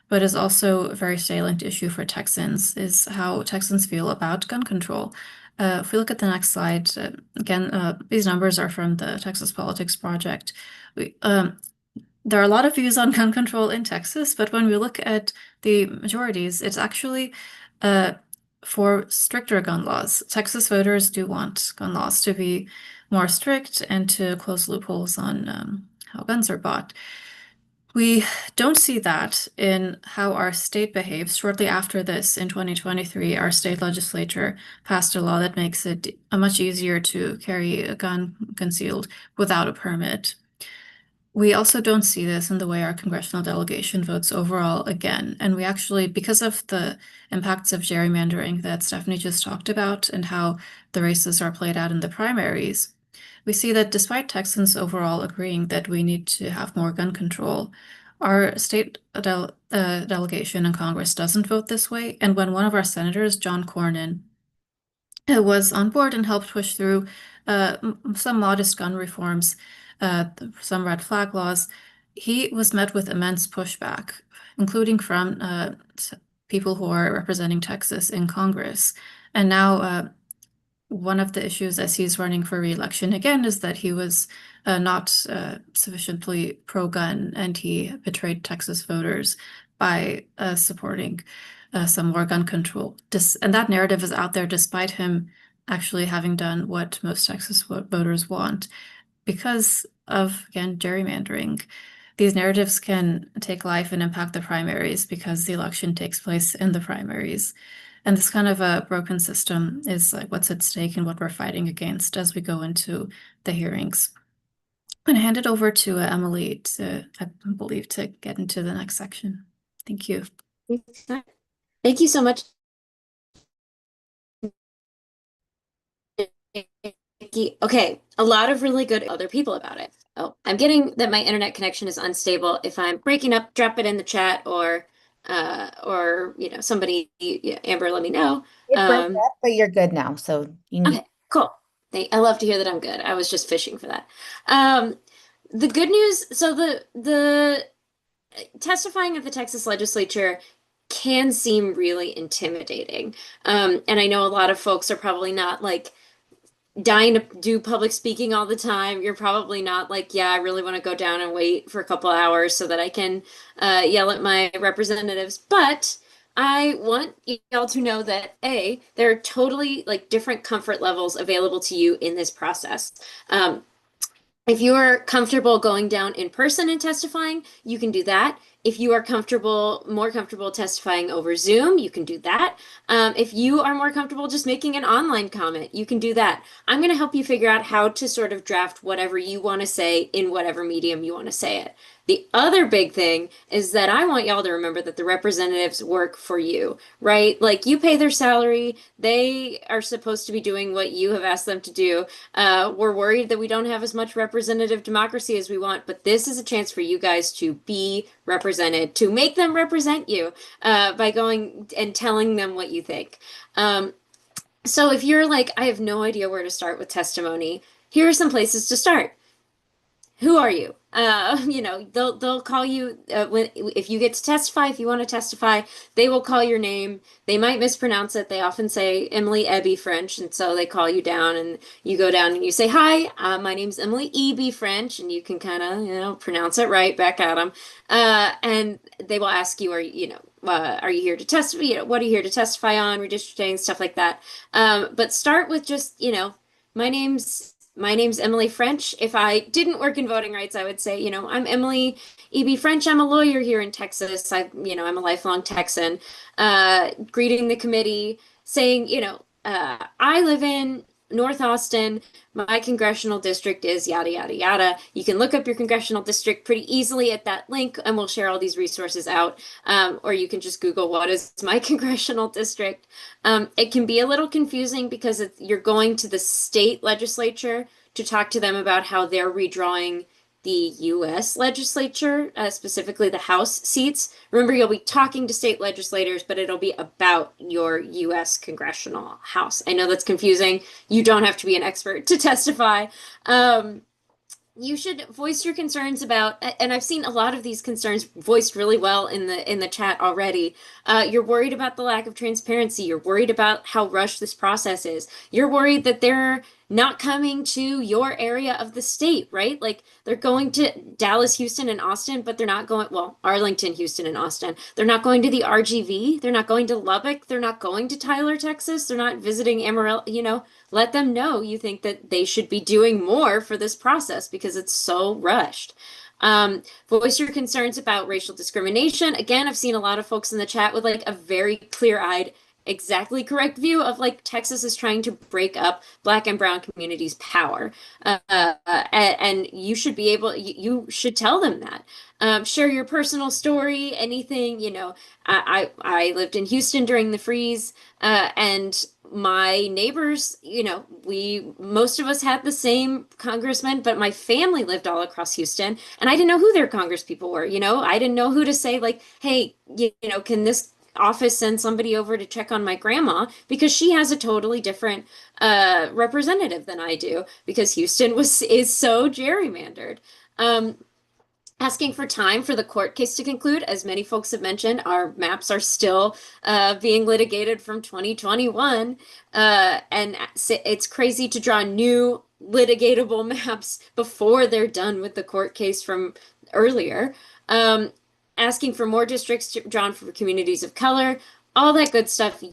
S8: but is also a very salient issue for Texans, is how Texans feel about gun control. If we look at the next slide, again, these numbers are from the Texas Politics Project. There are a lot of views on gun control in Texas, but when we look at the majorities, it's actually for stricter gun laws. Texas voters do want gun laws to be more strict and to close loopholes on how guns are bought. We don't see that in how our state behaves. Shortly after this, in 2023, our state legislature passed a law that makes it much easier to carry a gun concealed without a permit. We also don't see this in the way our congressional delegation votes overall again. And we actually, because of the impacts of gerrymandering that Stephanie just talked about and how the races are played out in the primaries, we see that despite Texans overall agreeing that we need to have more gun control, our state delegation in Congress doesn't vote this way. And when one of our senators, John Cornyn, was on board and helped push through some modest gun reforms, some red flag laws, he was met with immense pushback, including from people who are representing Texas in Congress. And now one of the issues as he's running for re-election again is that he was not sufficiently pro-gun, and he betrayed Texas voters by supporting some more gun control. And that narrative is out there despite him actually having done what most Texas voters want because of, again, gerrymandering. These narratives can take life and impact the primaries because the election takes place in the primaries. And this kind of a broken system is like what's at stake and what we're fighting against as we go into the hearings. I'm going to hand it over to Emily I believe, to get into the next section. Thank you.
S5: Thank you so much. Okay, a lot of really good other people about it. Oh, I'm getting that my internet connection is unstable. If I'm breaking up, drop it in the chat or somebody, Amber, let me know.
S1: It broke up, but you're good now. So you need.
S5: Okay, cool. I love to hear that I'm good. I was just fishing for that. The good news, so the testifying at the Texas legislature can seem really intimidating. And I know a lot of folks are probably not like dying to do public speaking all the time. You're probably not like, yeah, I really want to go down and wait for a couple hours so that I can yell at my representatives. But I want y'all to know that there are totally like different comfort levels available to you in this process. If you are comfortable going down in person and testifying, you can do that. If you are more comfortable testifying over Zoom, you can do that. If you are more comfortable just making an online comment, you can do that. I'm going to help you figure out how to sort of draft whatever you want to say in whatever medium you want to say it. The other big thing is that I want y'all to remember that the representatives work for you, right? Like you pay their salary. They are supposed to be doing what you have asked them to do. We're worried that we don't have as much representative democracy as we want, but this is a chance for you guys to be represented, to make them represent you by going and telling them what you think. So if you're like, I have no idea where to start with testimony, here are some places to start. Who are you? They'll call you if you get to testify. If you want to testify, they will call your name. They might mispronounce it. They often say Emily Ebby French, and so they call you down, and you go down and you say, "Hi, my name's Emily Eby French," and you can kind of pronounce it right back at them, and they will ask you, are you here to testify? What are you here to testify on? Redistricting, stuff like that. But start with just my name's Emily French. If I didn't work in voting rights, I would say, I'm Emily E.B. French. I'm a lawyer here in Texas. I'm a lifelong Texan. Greeting the committee, saying, I live in North Austin. My congressional district is yada, yada, yada. You can look up your congressional district pretty easily at that link, and we'll share all these resources out. Or you can just Google, what is my congressional district? It can be a little confusing because you're going to the state legislature to talk to them about how they're redrawing the U.S. legislature, specifically the House seats. Remember, you'll be talking to state legislators, but it'll be about your U.S. congressional House. I know that's confusing. You don't have to be an expert to testify. You should voice your concerns about, and I've seen a lot of these concerns voiced really well in the chat already. You're worried about the lack of transparency. You're worried about how rushed this process is. You're worried that they're not coming to your area of the state, right? Like they're going to Dallas, Houston, and Austin, but they're not going, well, Arlington, Houston, and Austin. They're not going to the RGV. They're not going to Lubbock. They're not going to Tyler, Texas. They're not visiting Amarillo, let them know you think that they should be doing more for this process because it's so rushed. Voice your concerns about racial discrimination. Again, I've seen a lot of folks in the chat with like a very clear-eyed, exactly correct view of like Texas is trying to break up Black and Brown communities' power. And you should be able, you should tell them that. Share your personal story, anything, I lived in Houston during the freeze, and my neighbors, most of us had the same congressman, but my family lived all across Houston, and I didn't know who their congresspeople were. I didn't know who to say, like, hey, can this office send somebody over to check on my grandma, because she has a totally different representative than I do, because Houston is so gerrymandered. Asking for time for the court case to conclude. As many folks have mentioned, our maps are still being litigated from 2021. And it's crazy to draw new litigatable maps before they're done with the court case from earlier. Asking for more districts drawn for communities of color, all that good stuff.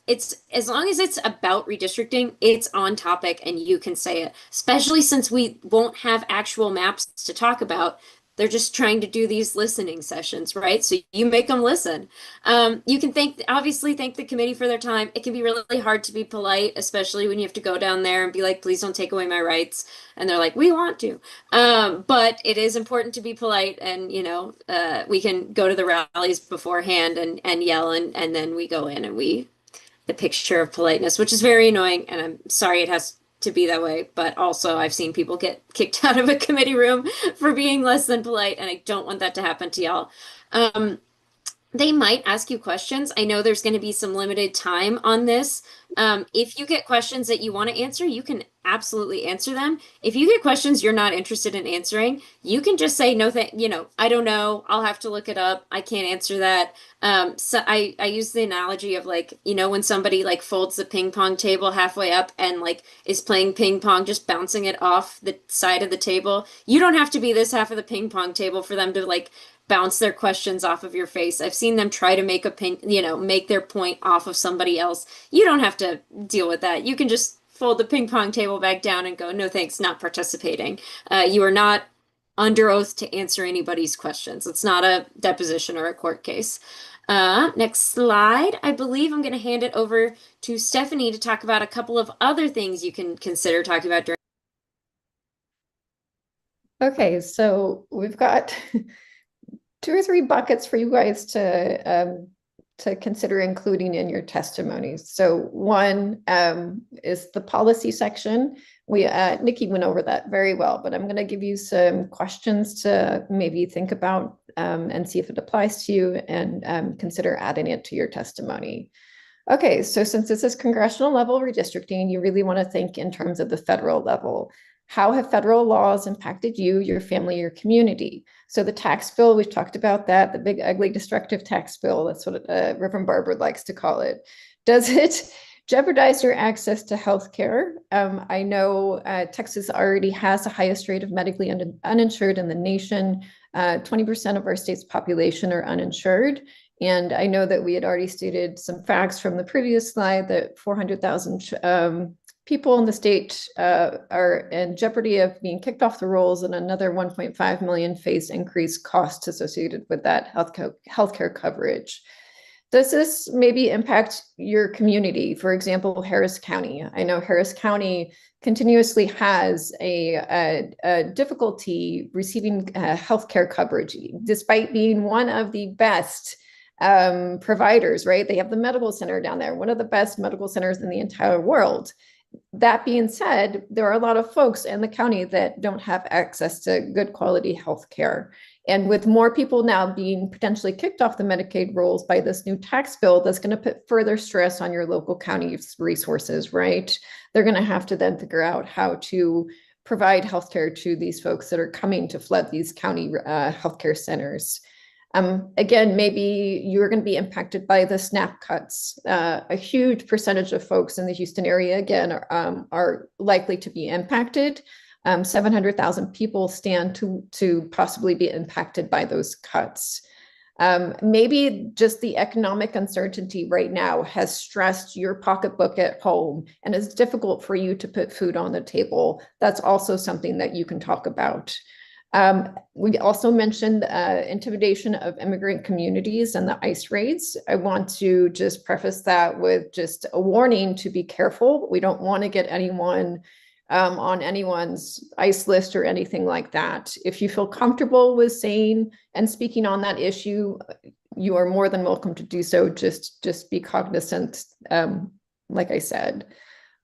S5: It's as long as it's about redistricting, it's on topic and you can say it, especially since we won't have actual maps to talk about. They're just trying to do these listening sessions, right? So you make them listen. You can obviously thank the committee for their time. It can be really hard to be polite, especially when you have to go down there and be like, please don't take away my rights. And they're like, we want to. But it is important to be polite, and we can go to the rallies beforehand and yell, and then we go in and the picture of politeness, which is very annoying, and I'm sorry it has to be that way, but also I've seen people get kicked out of a committee room for being less than polite, and I don't want that to happen to y'all. They might ask you questions. I know there's going to be some limited time on this. If you get questions that you want to answer, you can absolutely answer them. If you get questions you're not interested in answering, you can just say, no, I don't know. I'll have to look it up. I can't answer that. So I use the analogy of when somebody folds the ping pong table halfway up and is playing ping pong, just bouncing it off the side of the table. You don't have to be this half of the ping pong table for them to bounce their questions off of your face. I've seen them try to make their point off of somebody else. You don't have to deal with that. You can just fold the ping pong table back down and go, no thanks, not participating. You are not under oath to answer anybody's questions. It's not a deposition or a court case. Next slide. I believe I'm going to hand it over to Stephanie to talk about a couple of other things you can consider talking about during.
S3: Okay, so we've got 2 or 3 buckets for you guys to consider including in your testimonies. So one is the policy section. Nikki went over that very well, but I'm going to give you some questions to maybe think about and see if it applies to you, and consider adding it to your testimony. Okay, so since this is congressional level redistricting, you really want to think in terms of the federal level. How have federal laws impacted you, your family, your community? So the tax bill, we've talked about that, the big, ugly, destructive tax bill, that's what Reverend Barber likes to call it. Does it jeopardize your access to healthcare? I know Texas already has the highest rate of medically uninsured in the nation. 20% of our state's population are uninsured. And I know that we had already stated some facts from the previous slide that 400,000 people in the state are in jeopardy of being kicked off the rolls, and another 1.5 million face increased costs associated with that healthcare coverage. Does this maybe impact your community? For example, Harris County. I know Harris County continuously has a difficulty receiving healthcare coverage, despite being one of the best providers, right? They have the medical center down there, one of the best medical centers in the entire world. That being said, there are a lot of folks in the county that don't have access to good quality health care. And with more people now being potentially kicked off the Medicaid rolls by this new tax bill, that's going to put further stress on your local county's resources, right? They're going to have to then figure out how to provide healthcare to these folks that are coming to flood these county healthcare centers. Again, maybe you're going to be impacted by the SNAP cuts. A huge percentage of folks in the Houston area, again, are likely to be impacted. 700,000 people stand to possibly be impacted by those cuts. Maybe just the economic uncertainty right now has stressed your pocketbook at home, and it's difficult for you to put food on the table. That's also something that you can talk about. We also mentioned intimidation of immigrant communities and the ICE raids. I want to just preface that with just a warning to be careful. We don't want to get anyone on anyone's ICE list or anything like that. If you feel comfortable with saying and speaking on that issue, you are more than welcome to do so. Just be cognizant, like I said.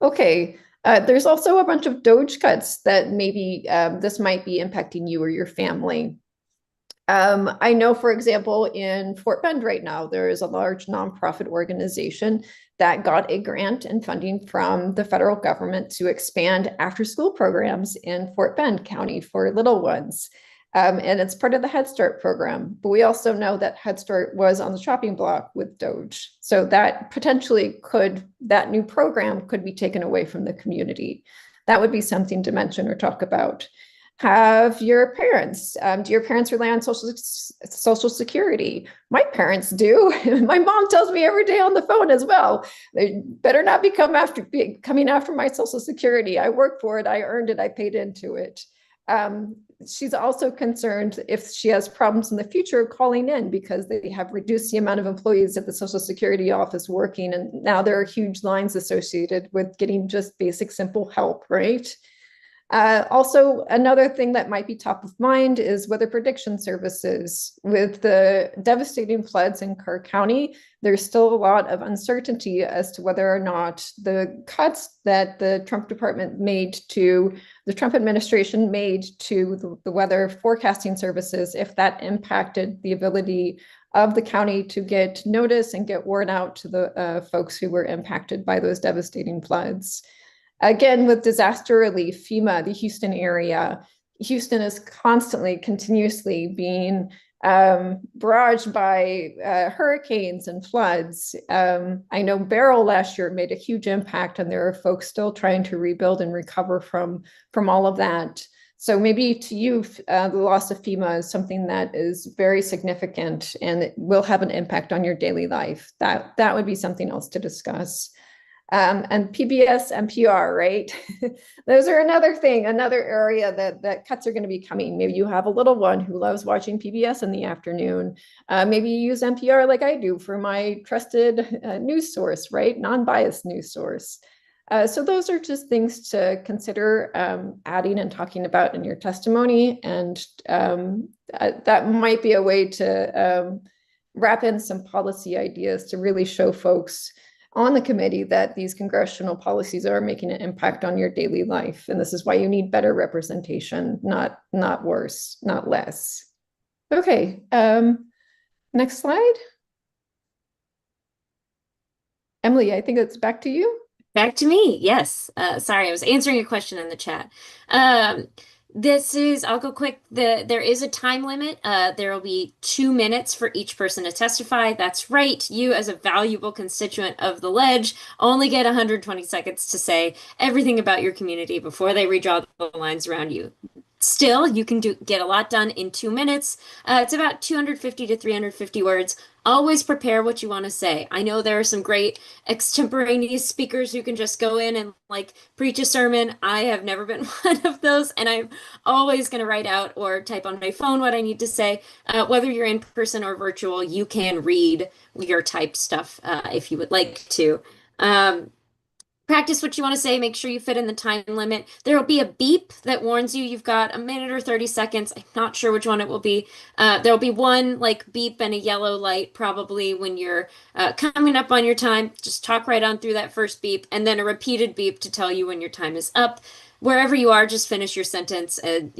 S3: Okay. There's also a bunch of DOGE cuts that maybe this might be impacting you or your family. I know, for example, in Fort Bend right now, there is a large nonprofit organization that got a grant and funding from the federal government to expand after-school programs in Fort Bend County for little ones. And it's part of the Head Start program. But we also know that Head Start was on the chopping block with DOGE. So that potentially that new program could be taken away from the community. That would be something to mention or talk about. Have your parents, do your parents rely on Social Security? My parents do. My mom tells me every day on the phone as well. They better not be coming after my Social Security. I worked for it, I earned it, I paid into it. she's also concerned if she has problems in the future calling in because they have reduced the amount of employees at the Social Security office working, and now there are huge lines associated with getting just basic, simple help, right? Also, another thing that might be top of mind is weather prediction services. With the devastating floods in Carr County, there's still a lot of uncertainty as to whether or not the cuts that the Trump administration made to the weather forecasting services, if that impacted the ability of the county to get notice and get word out to the folks who were impacted by those devastating floods. Again, with disaster relief, FEMA, the Houston area, Houston is constantly, continuously being barraged by hurricanes and floods. I know Beryl last year made a huge impact, and there are folks still trying to rebuild and recover from all of that. So maybe to you, the loss of FEMA is something that is very significant and it will have an impact on your daily life. That would be something else to discuss. And PBS, NPR, right? Those are another thing, another area that cuts are going to be coming. Maybe you have a little one who loves watching PBS in the afternoon. Maybe you use NPR like I do for my trusted news source, right? Non-biased news source. So those are just things to consider adding and talking about in your testimony. And that might be a way to wrap in some policy ideas to really show folks on the committee that these congressional policies are making an impact on your daily life. And this is why you need better representation, not worse, not less. Okay, next slide. Emily, I think it's back to you.
S5: Back to me. Yes. Sorry, I was answering a question in the chat. I'll go quick. There is a time limit. There will be 2 minutes for each person to testify. That's right. You, as a valuable constituent of the ledge, only get 120 seconds to say everything about your community before they redraw the lines around you. Still, you can get a lot done in 2 minutes. It's about 250 to 350 words. Always prepare what you want to say. I know there are some great extemporaneous speakers who can just go in and like preach a sermon. I have never been one of those, and I'm always going to write out or type on my phone what I need to say. Whether you're in person or virtual, you can read your typed stuff if you would like to. Practice what you want to say. Make sure you fit in the time limit. There will be a beep that warns you you've got a minute or 30 seconds. I'm not sure which one it will be. There'll be one like beep and a yellow light probably when you're coming up on your time. Just talk right on through that first beep, and then a repeated beep to tell you when your time is up. Wherever you are, just finish your sentence, and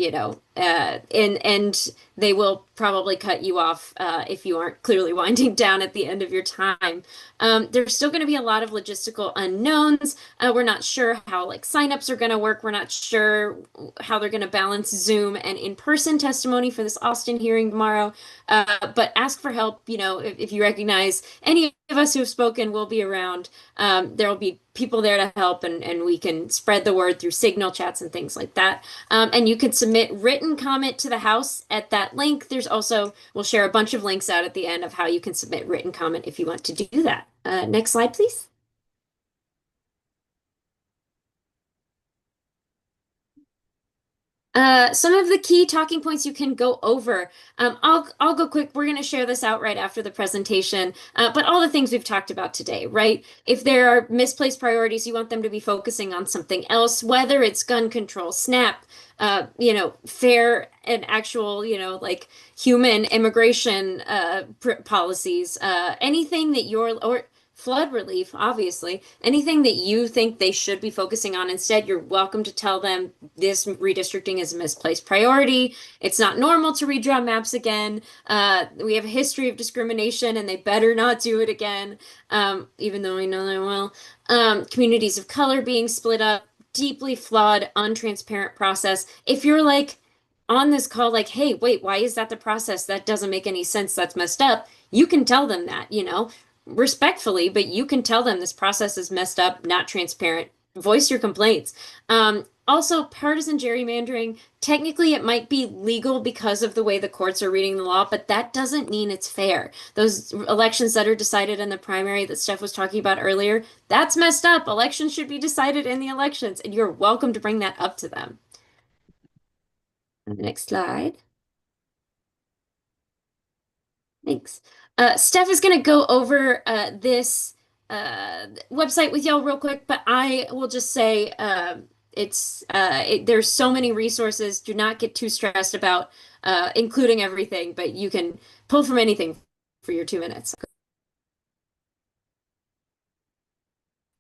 S5: they will probably cut you off if you aren't clearly winding down at the end of your time. There's still going to be a lot of logistical unknowns. We're not sure how like signups are going to work. We're not sure how they're going to balance Zoom and in-person testimony for this Austin hearing tomorrow. But ask for help. If you recognize any of us who have spoken will be around. There will be people there to help, and we can spread the word through Signal chats and things like that. And you can submit written comment to the House at that link. We'll share a bunch of links out at the end of how you can submit written comment if you want to do that. Next slide, please. Some of the key talking points you can go over. I'll go quick. We're going to share this out right after the presentation, but all the things we've talked about today, right? If there are misplaced priorities, you want them to be focusing on something else, whether it's gun control, SNAP, fair and actual, like human immigration policies, anything that or flood relief, obviously, anything that you think they should be focusing on instead, you're welcome to tell them this redistricting is a misplaced priority. It's not normal to redraw maps again. We have a history of discrimination and they better not do it again, even though we know they will. Communities of color being split up, deeply flawed, untransparent process. If you're like on this call, like, hey, wait, why is that the process? That doesn't make any sense. That's messed up. You can tell them that, respectfully, but you can tell them this process is messed up, not transparent. Voice your complaints. Also, partisan gerrymandering, technically it might be legal because of the way the courts are reading the law, but that doesn't mean it's fair. Those elections that are decided in the primary that Steph was talking about earlier, that's messed up. Elections should be decided in the elections, and you're welcome to bring that up to them. Next slide. Thanks. Steph is going to go over this website with y'all real quick, but I will just say there's so many resources. Do not get too stressed about including everything, but you can pull from anything for your 2 minutes.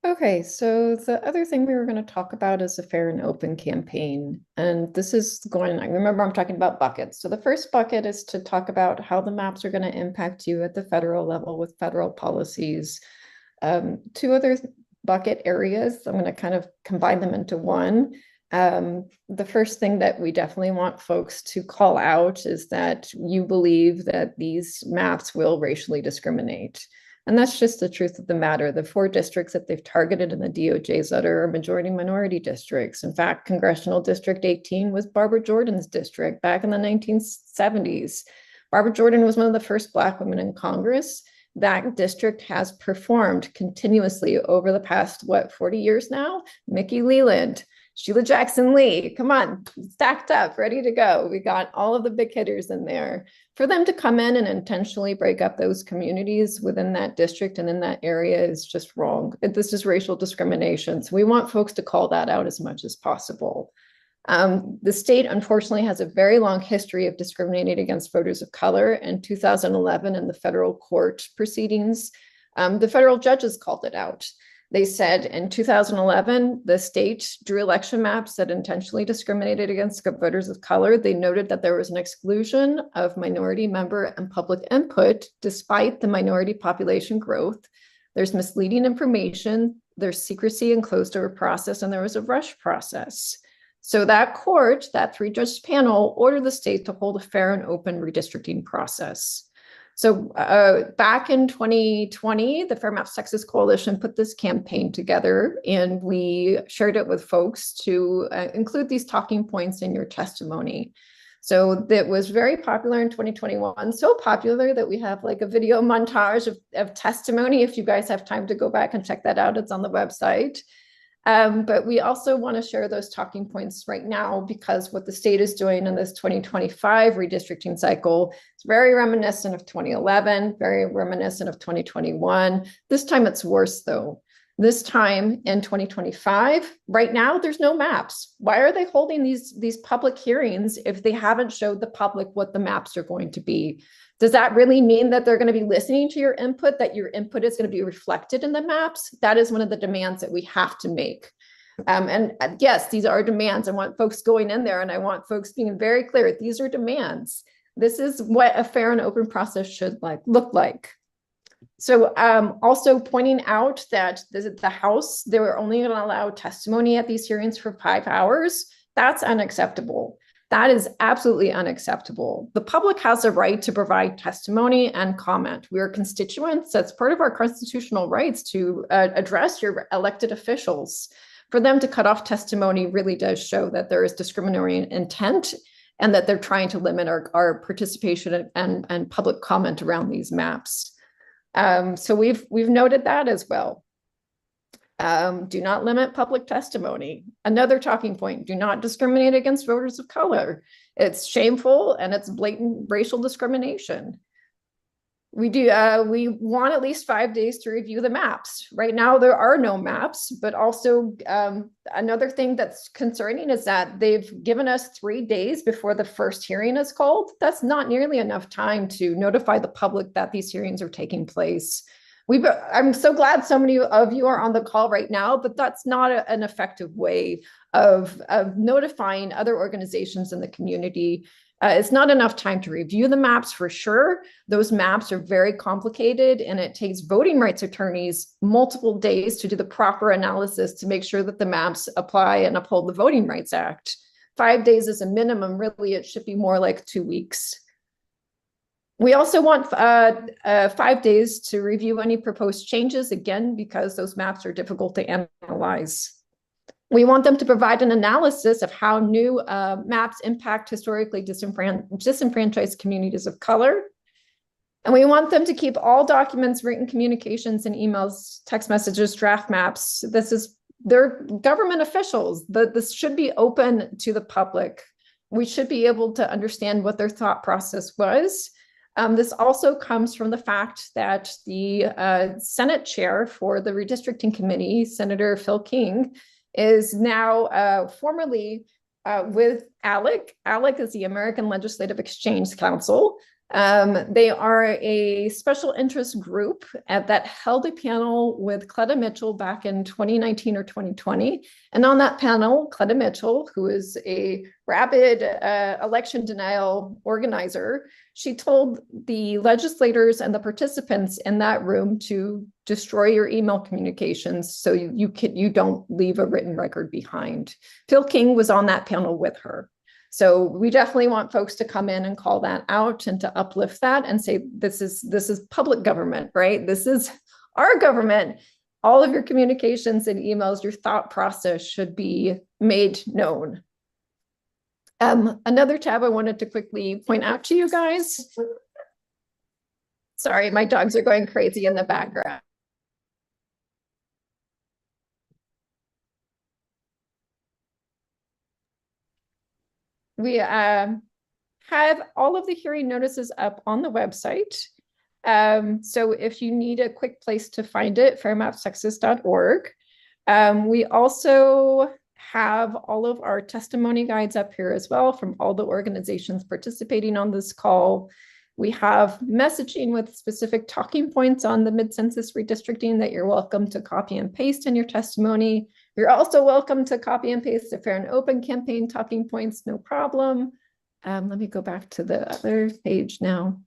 S3: Okay, so the other thing we were going to talk about is a fair and open campaign. And this is going, I remember I'm talking about buckets. So the first bucket is to talk about how the maps are going to impact you at the federal level with federal policies. Two other bucket areas, I'm going to kind of combine them into one. The first thing that we definitely want folks to call out is that you believe that these maps will racially discriminate. And that's just the truth of the matter. The 4 districts that they've targeted in the DOJ's letter are majority minority districts. In fact, Congressional District 18 was Barbara Jordan's district back in the 1970s. Barbara Jordan was one of the first Black women in Congress. That district has performed continuously over the past, 40 years now? Mickey Leland, Sheila Jackson Lee, come on, stacked up, ready to go. We got all of the big hitters in there. For them to come in and intentionally break up those communities within that district and in that area is just wrong. This is racial discrimination. So we want folks to call that out as much as possible. The state, unfortunately, has a very long history of discriminating against voters of color. In 2011, in the federal court proceedings, the federal judges called it out. They said in 2011, the state drew election maps that intentionally discriminated against voters of color. They noted that there was an exclusion of minority member and public input despite the minority population growth. There's misleading information, there's secrecy and closed door process, and there was a rush process. So that court, that 3-judge panel, ordered the state to hold a fair and open redistricting process. So back in 2020, the Fair Maps Texas Coalition put this campaign together, and we shared it with folks to include these talking points in your testimony. So that was very popular in 2021, so popular that we have like a video montage of testimony. If you guys have time to go back and check that out, it's on the website. But we also want to share those talking points right now because what the state is doing in this 2025 redistricting cycle is very reminiscent of 2011, very reminiscent of 2021. This time it's worse though. This time in 2025, right now, there's no maps. Why are they holding these public hearings if they haven't showed the public what the maps are going to be? Does that really mean that they're going to be listening to your input, that your input is going to be reflected in the maps? That is one of the demands that we have to make. And yes, these are demands. I want folks going in there and I want folks being very clear. These are demands. This is what a fair and open process should look like. So also pointing out that the House, they were only going to allow testimony at these hearings for 5 hours. That's unacceptable. That is absolutely unacceptable. The public has a right to provide testimony and comment. We are constituents. That's part of our constitutional rights to address your elected officials. For them to cut off testimony really does show that there is discriminatory intent and that they're trying to limit our participation and public comment around these maps. So we've noted that as well. Do not limit public testimony. Another talking point, do not discriminate against voters of color. It's shameful and it's blatant racial discrimination. We want at least 5 days to review the maps. Right now, there are no maps, but also another thing that's concerning is that they've given us 3 days before the first hearing is called. That's not nearly enough time to notify the public that these hearings are taking place. I'm so glad so many of you are on the call right now, but that's not an effective way of notifying other organizations in the community. It's not enough time to review the maps for sure. Those maps are very complicated and it takes voting rights attorneys multiple days to do the proper analysis to make sure that the maps apply and uphold the Voting Rights Act. 5 days is a minimum, really, it should be more like 2 weeks. We also want 5 days to review any proposed changes, again, because those maps are difficult to analyze. We want them to provide an analysis of how new maps impact historically disenfranchised communities of color. And we want them to keep all documents, written communications, and emails, text messages, draft maps. They're government officials. This should be open to the public. we should be able to understand what their thought process was. This also comes from the fact that the Senate chair for the redistricting committee, Senator Phil King, is now formerly with ALEC. ALEC is the American Legislative Exchange Council. They are a special interest group that held a panel with Cleta Mitchell back in 2019 or 2020. And on that panel, Cleta Mitchell, who is a rabid election denial organizer, she told the legislators and the participants in that room to destroy your email communications so you don't leave a written record behind. Phil King was on that panel with her. So we definitely want folks to come in and call that out and to uplift that and say, this is public government, right? This is our government. All of your communications and emails, your thought process should be made known. Another tab I wanted to quickly point out to you guys. Sorry, my dogs are going crazy in the background. We have all of the hearing notices up on the website. So if you need a quick place to find it, fairmapstexas.org. We also have all of our testimony guides up here as well from all the organizations participating on this call. We have messaging with specific talking points on the mid-census redistricting that you're welcome to copy and paste in your testimony. You're also welcome to copy and paste the Fair and Open campaign talking points, no problem. Let me go back to the other page now.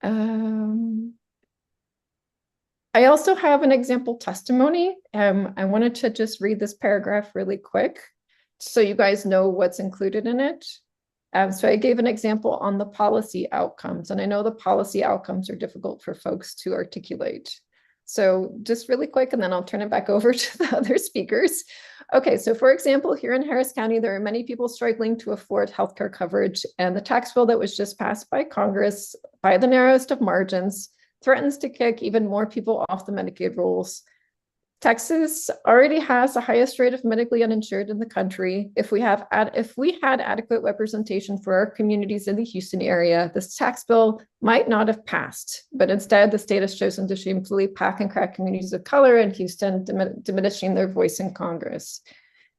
S3: I also have an example testimony. I wanted to just read this paragraph really quick so you guys know what's included in it. So I gave an example on the policy outcomes, and I know the policy outcomes are difficult for folks to articulate. So just really quick, and then I'll turn it back over to the other speakers. Okay, so for example, here in Harris County, there are many people struggling to afford healthcare coverage, and the tax bill that was just passed by Congress by the narrowest of margins threatens to kick even more people off the Medicaid rolls. Texas already has the highest rate of medically uninsured in the country. If we had adequate representation for our communities in the Houston area, this tax bill might not have passed. But instead, the state has chosen to shamefully pack and crack communities of color in Houston, diminishing their voice in Congress.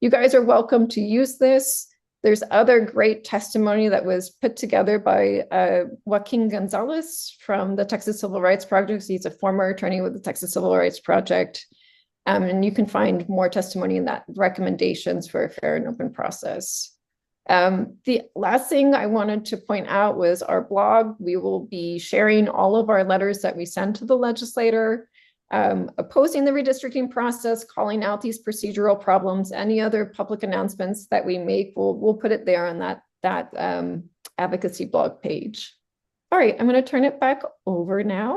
S3: You guys are welcome to use this. There's other great testimony that was put together by Joaquin Gonzalez from the Texas Civil Rights Project. He's a former attorney with the Texas Civil Rights Project. And you can find more testimony in that recommendations for a fair and open process. The last thing I wanted to point out was our blog. We will be sharing all of our letters that we send to the legislator, opposing the redistricting process, calling out these procedural problems, any other public announcements that we make, we'll put it there on that advocacy blog page. All right, I'm going to turn it back over now.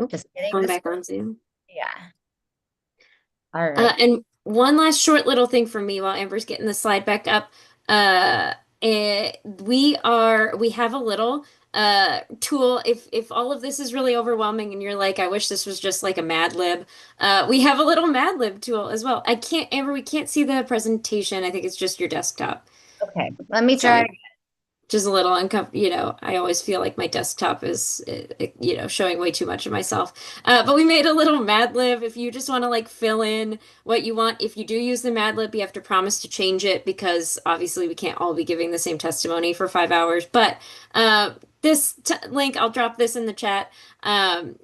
S1: Just getting
S5: Going
S1: this.
S5: back on Zoom.
S1: Yeah. All right.
S5: And one last short little thing for me while Amber's getting the slide back up. We have a little tool. If all of this is really overwhelming and you're like, I wish this was just like a Mad Lib, we have a little Mad Lib tool as well. Amber, we can't see the presentation. I think it's just your desktop.
S1: Okay, let me try.
S5: Just a little uncomfortable, I always feel like my desktop is, showing way too much of myself. But we made a little Mad Lib. If you just want to like fill in what you want, if you do use the Mad Lib, you have to promise to change it because obviously we can't all be giving the same testimony for 5 hours. But this link, I'll drop this in the chat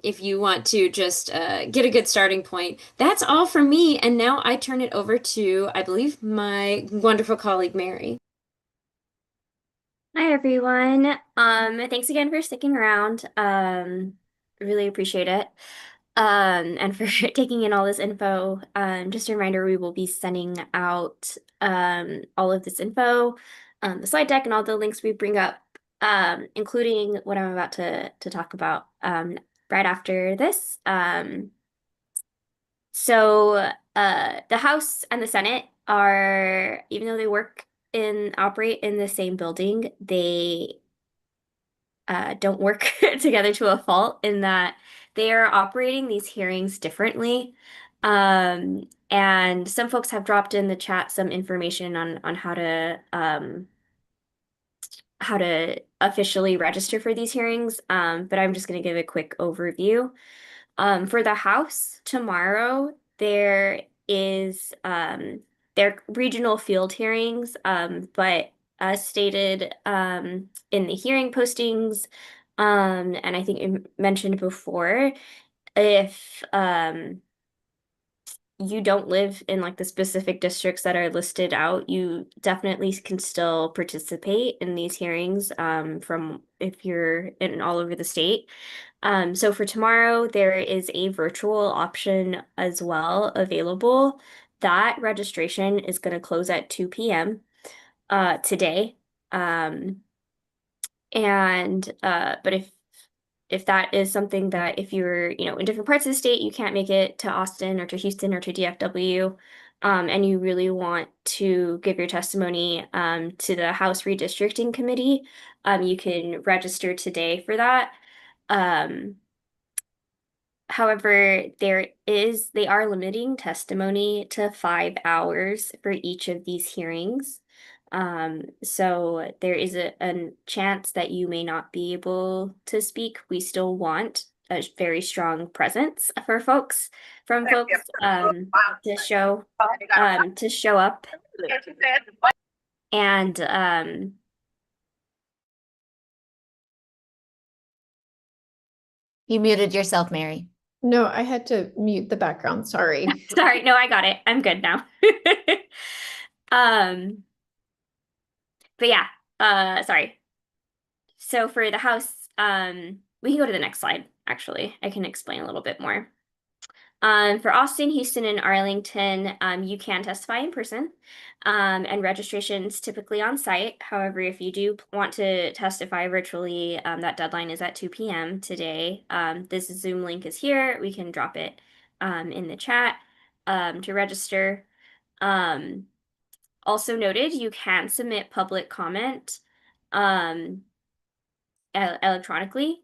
S5: if you want to just get a good starting point. That's all for me. And now I turn it over to, I believe, my wonderful colleague, Mary.
S6: Hi everyone. Thanks again for sticking around. Really appreciate it. And for taking in all this info. Just a reminder, we will be sending out all of this info, the slide deck and all the links we bring up, including what I'm about to talk about right after this. So the House and the Senate are, even though they operate in the same building, they don't work together to a fault in that they are operating these hearings differently. And some folks have dropped in the chat some information on how to officially register for these hearings, but I'm just going to give a quick overview. For the House tomorrow, there is their regional field hearings, but as stated in the hearing postings, and I think you mentioned before, if you don't live in like the specific districts that are listed out, you definitely can still participate in these hearings from if you're in all over the state. So for tomorrow, there is a virtual option as well available. That registration is going to close at 2 p.m. Today. But if that is something that if you're, in different parts of the state, you can't make it to Austin or to Houston or to DFW, and you really want to give your testimony to the House Redistricting Committee, you can register today for that. However, they are limiting testimony to 5 hours for each of these hearings. So there is a chance that you may not be able to speak. We still want a very strong presence for folks to show up and
S1: You muted yourself, Mary.
S3: No, I had to mute the background. Sorry.
S6: sorry, no, I got it. I'm good now. But yeah, sorry. So for the House, we can go to the next slide, actually. I can explain a little bit more. For Austin, Houston, and Arlington, you can testify in person, and registration's typically on site. However, if you do want to testify virtually, that deadline is at 2 p.m. today. This Zoom link is here. We can drop it in the chat to register. Also noted, you can submit public comment electronically.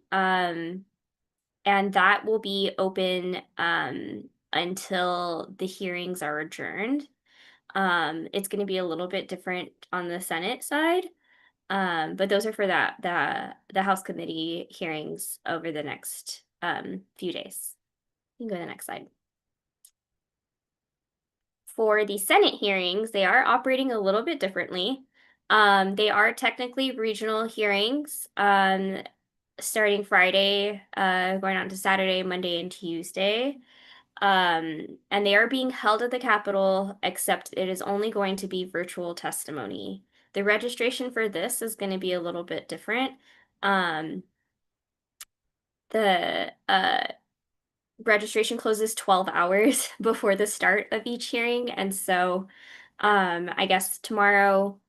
S6: And that will be open until the hearings are adjourned. It's going to be a little bit different on the Senate side, but those are for the House committee hearings over the next few days. You can go to the next slide. For the Senate hearings, they are operating a little bit differently. They are technically regional hearings. Starting Friday, going on to Saturday, Monday, and Tuesday. And they are being held at the Capitol, except it is only going to be virtual testimony. The registration for this is going to be a little bit different. The registration closes 12 hours before the start of each hearing. And so I guess tomorrow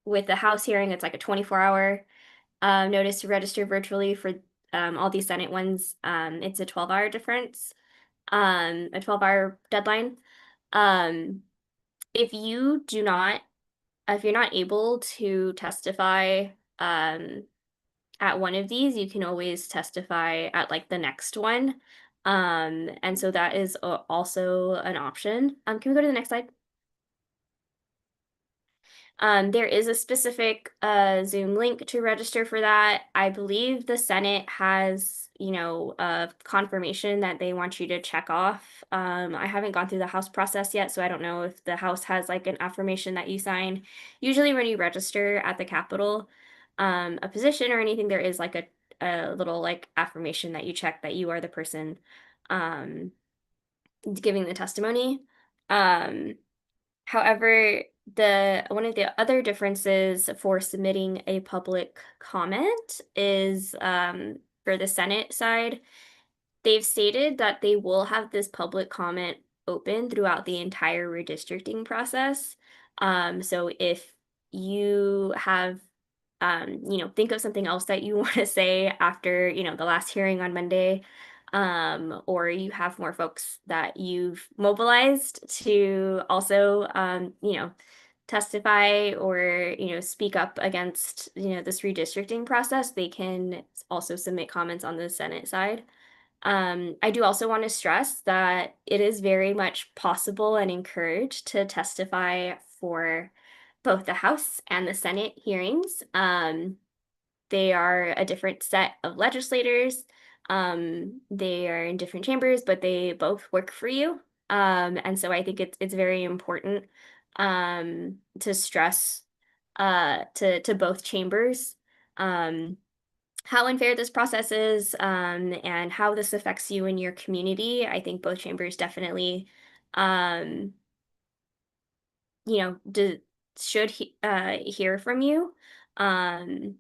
S6: with the House hearing, it's like a 24-hour notice to register virtually. For all these Senate ones, it's a 12-hour difference, a 12-hour deadline. If you're not able to testify at one of these, you can always testify at like the next one. And so that is also an option. Can we go to the next slide? There is a specific Zoom link to register for that. I believe the Senate has, a confirmation that they want you to check off. I haven't gone through the House process yet, so I don't know if the House has like an affirmation that you sign. Usually when you register at the Capitol, a position or anything, there is like a little like affirmation that you check that you are the person giving the testimony. However, one of the other differences for submitting a public comment is for the Senate side, they've stated that they will have this public comment open throughout the entire redistricting process. So if you have, think of something else that you want to say after, the last hearing on Monday, or you have more folks that you've mobilized to also, testify or, speak up against, this redistricting process, they can also submit comments on the Senate side. I do also want to stress that it is very much possible and encouraged to testify for both the House and the Senate hearings. They are a different set of legislators. They are in different chambers, but they both work for you. And so I think it's very important to stress to both chambers how unfair this process is and how this affects you and your community. I think both chambers definitely um, should hear from you. Um,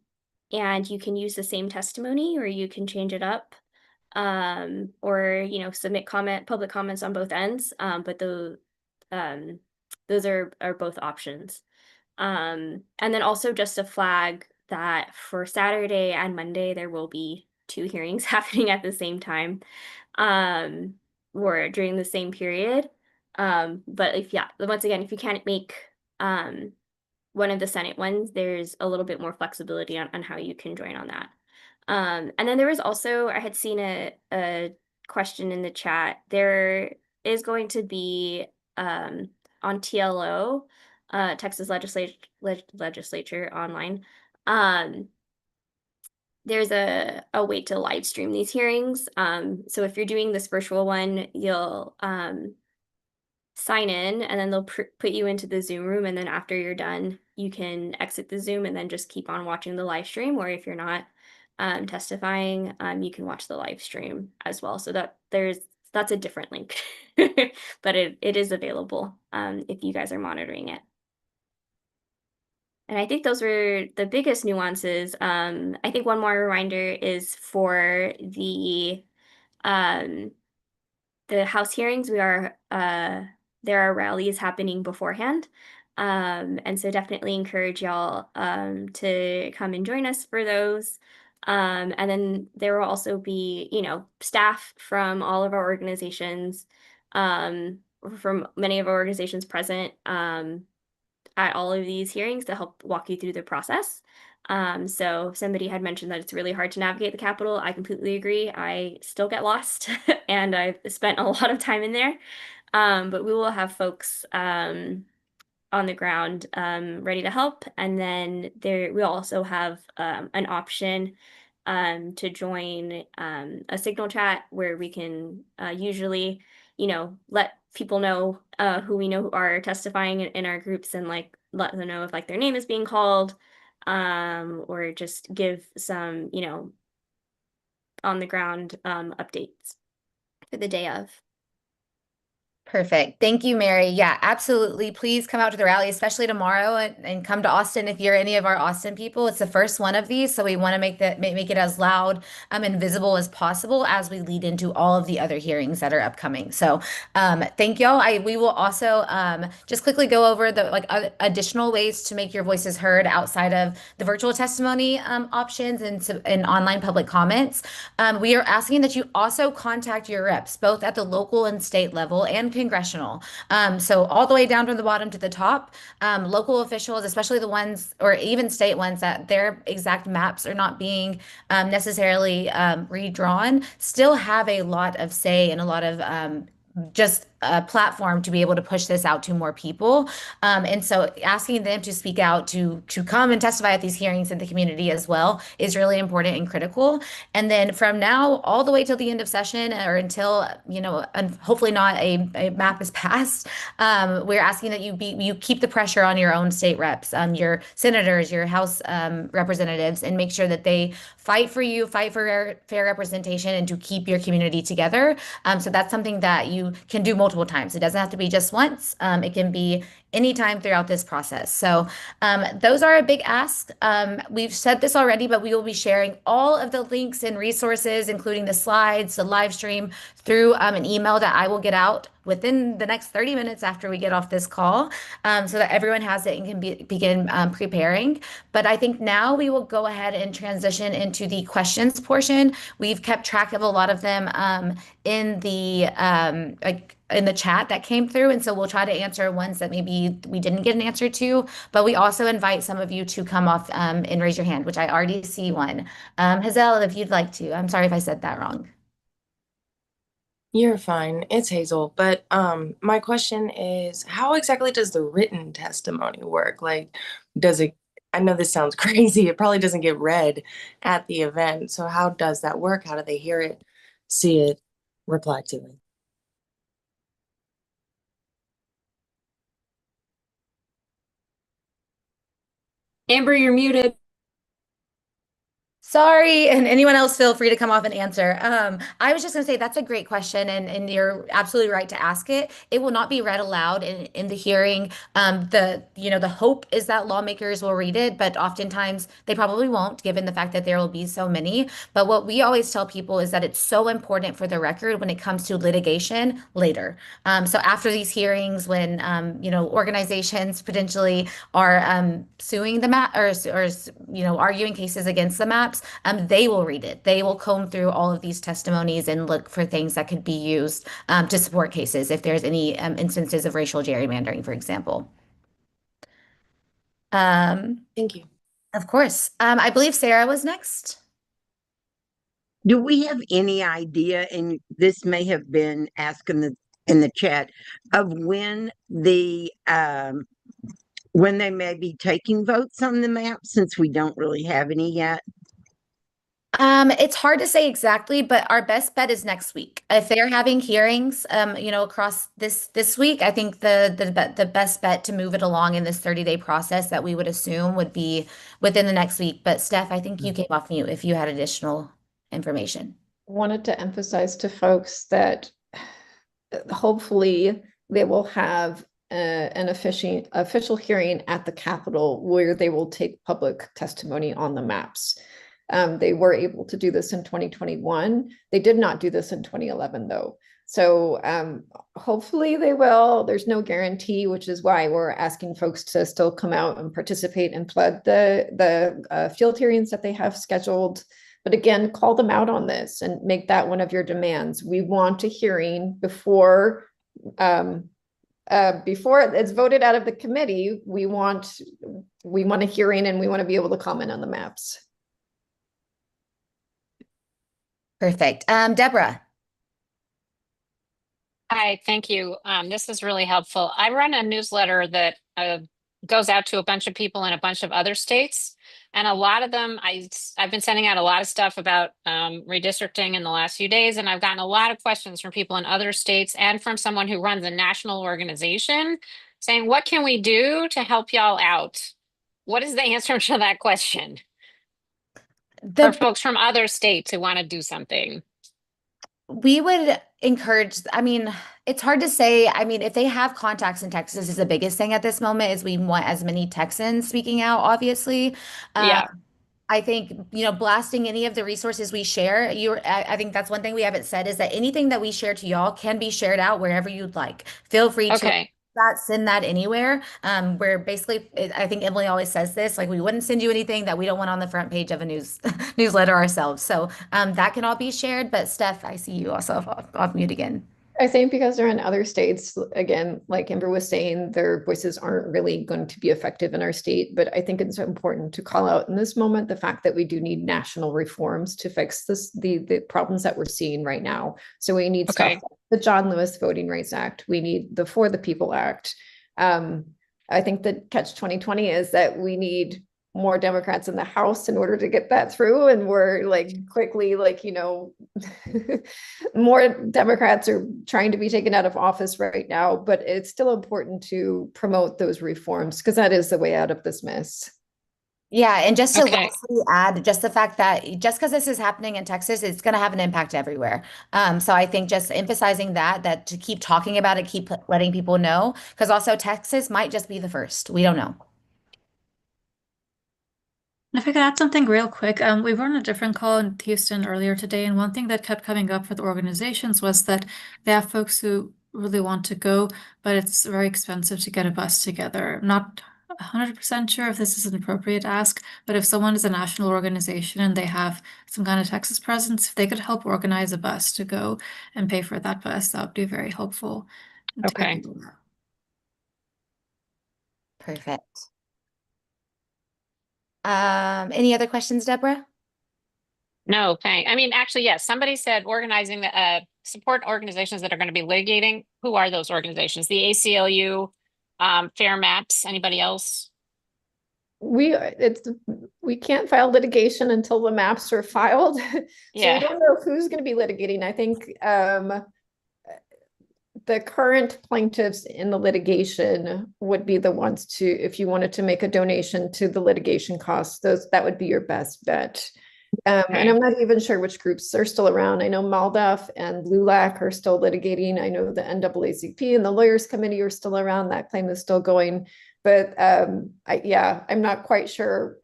S6: and you can use the same testimony or you can change it up or submit public comments on both ends. But um, those are both options. And then also just a flag that for Saturday and Monday there will be two hearings happening at the same time or during the same period. But once again, if you can't make one of the Senate ones, there's a little bit more flexibility on how you can join on that. And then there was also, I had seen a question in the chat. There is going to be on TLO, Texas Legislature online. There's a way to live stream these hearings. So if you're doing this virtual one, you'll sign in and then they'll put you into the Zoom room. And then after you're done, you can exit the Zoom and then just keep on watching the live stream. Or if you're not testifying, you can watch the live stream as well. So that's a different link, but it is available if you guys are monitoring it. And I think those were the biggest nuances. I think one more reminder is for the House hearings, there are rallies happening beforehand. And so definitely encourage y'all to come and join us for those. And then there will also be, staff from all of our organizations, from many of our organizations present at all of these hearings to help walk you through the process. So somebody had mentioned that it's really hard to navigate the Capitol. I completely agree. I still get lost and I've spent a lot of time in there. But we will have folks on the ground ready to help. And then we also have an option to join a signal chat where we can usually, let people know who we know are testifying in our groups and let them know if their name is being called or just give some, on the ground updates for the day of.
S1: Perfect. Thank you, Mary. Yeah, absolutely. Please come out to the rally, especially tomorrow, and come to Austin if you're any of our Austin people. It's the first one of these, so we want to make it as loud and visible as possible as we lead into all of the other hearings that are upcoming. So, thank y'all. We will also just quickly go over the additional ways to make your voices heard outside of the virtual testimony options and online public comments. We are asking that you also contact your reps, both at the local and state level and congressional. So all the way down from the bottom to the top, local officials, especially the ones or even state ones that their exact maps are not being necessarily redrawn, still have a lot of say and a lot of just a platform to be able to push this out to more people. And so asking them to speak out, to come and testify at these hearings in the community as well is really important and critical. And then from now all the way till the end of session or until, and hopefully not a map is passed, we're asking that you keep the pressure on your own state reps, your senators, your House representatives, and make sure that they fight for you, fight for fair representation, and to keep your community together. So that's something that you can do multiple times. It doesn't have to be just once. It can be anytime throughout this process. So those are a big ask. We've said this already, but we will be sharing all of the links and resources, including the slides, the live stream, through an email that I will get out within the next 30 minutes after we get off this call, so that everyone has it and can begin preparing. But I think now we will go ahead and transition into the questions portion. We've kept track of a lot of them in the in the chat that came through, and so we'll try to answer ones that maybe we didn't get an answer to. But we also invite some of you to come off and raise your hand, which I already see one. Hazel, if you'd like to. I'm sorry if I said that wrong.
S9: You're fine. It's Hazel. But my question is, how exactly does the written testimony work? Like, does it, I know this sounds crazy, it probably doesn't get read at the event. So how does that work? How do they hear it, see it, reply to it?
S5: Amber, you're muted.
S1: Sorry, and anyone else feel free to come off and answer. I was just gonna say that's a great question, and you're absolutely right to ask it. It will not be read aloud in the hearing. The hope is that lawmakers will read it, but oftentimes they probably won't, given the fact that there will be so many. But what we always tell people is that it's so important for the record when it comes to litigation later. So after these hearings, when organizations potentially are suing the map or arguing cases against the maps, they will read it. They will comb through all of these testimonies and look for things that could be used to support cases if there's any instances of racial gerrymandering, for example.
S9: Thank you.
S1: Of course. I believe Sarah was next.
S10: Do we have any idea, and this may have been asked in the chat, of when they may be taking votes on the map, since we don't really have any yet?
S1: It's hard to say exactly, but our best bet is next week. If they're having hearings, across this week, I think the best bet to move it along in this 30-day process that we would assume would be within the next week. But Steph, I think you came off mute if you had additional information.
S3: Wanted to emphasize to folks that hopefully they will have an official hearing at the Capitol where they will take public testimony on the maps. They were able to do this in 2021. They did not do this in 2011, though. So hopefully they will. There's no guarantee, which is why we're asking folks to still come out and participate and flood the field hearings that they have scheduled. But again, call them out on this and make that one of your demands. We want a hearing before it's voted out of the committee. We want a hearing, and we want to be able to comment on the maps.
S1: Perfect. Deborah.
S4: Hi, thank you. This is really helpful. I run a newsletter that goes out to a bunch of people in a bunch of other states. And a lot of them, I've been sending out a lot of stuff about redistricting in the last few days. And I've gotten a lot of questions from people in other states and from someone who runs a national organization saying, what can we do to help y'all out? What is the answer to that question? For folks from other states who want to do something.
S1: We would encourage, it's hard to say. If they have contacts in Texas is the biggest thing at this moment is we want as many Texans speaking out, obviously.
S4: Yeah.
S1: I think, blasting any of the resources we share, I think that's one thing we haven't said is that anything that we share to y'all can be shared out wherever you'd like. Feel free to send that anywhere. Where basically, I think Emily always says this, like we wouldn't send you anything that we don't want on the front page of a newsletter ourselves. So that can all be shared. But Steph, I see you also off mute again.
S3: I think because they're in other states, again, like Amber was saying, their voices aren't really going to be effective in our state. But I think it's important to call out in this moment the fact that we do need national reforms to fix the problems that we're seeing right now. So we need stuff like the John Lewis Voting Rights Act. We need the For the People Act. I think the catch 2020 is that we need more Democrats in the House in order to get that through. And we're quickly more Democrats are trying to be taken out of office right now, but it's still important to promote those reforms because that is the way out of this mess.
S1: Yeah, and just to lastly add, just the fact that just because this is happening in Texas, it's going to have an impact everywhere. So I think just emphasizing that to keep talking about it, keep letting people know, because also Texas might just be the first. We don't know.
S8: If I could add something real quick, we were on a different call in Houston earlier today, and one thing that kept coming up for the organizations was that they have folks who really want to go, but it's very expensive to get a bus together. I'm not 100% sure if this is an appropriate ask, but if someone is a national organization and they have some kind of Texas presence, if they could help organize a bus to go and pay for that bus, that would be very helpful.
S4: Okay.
S1: Perfect. Any other questions, Deborah?
S4: No, thanks. Actually, yes, somebody said organizing support organizations that are going to be litigating. Who are those organizations? The ACLU, Fair Maps, anybody else?
S3: We can't file litigation until the maps are filed. So we
S4: Yeah.
S3: don't know who's going to be litigating. I think the current plaintiffs in the litigation would be the ones to, if you wanted to make a donation to the litigation costs, that would be your best bet. And I'm not even sure which groups are still around. I know MALDEF and LULAC are still litigating. I know the NAACP and the Lawyers Committee are still around. That claim is still going. But I'm not quite sure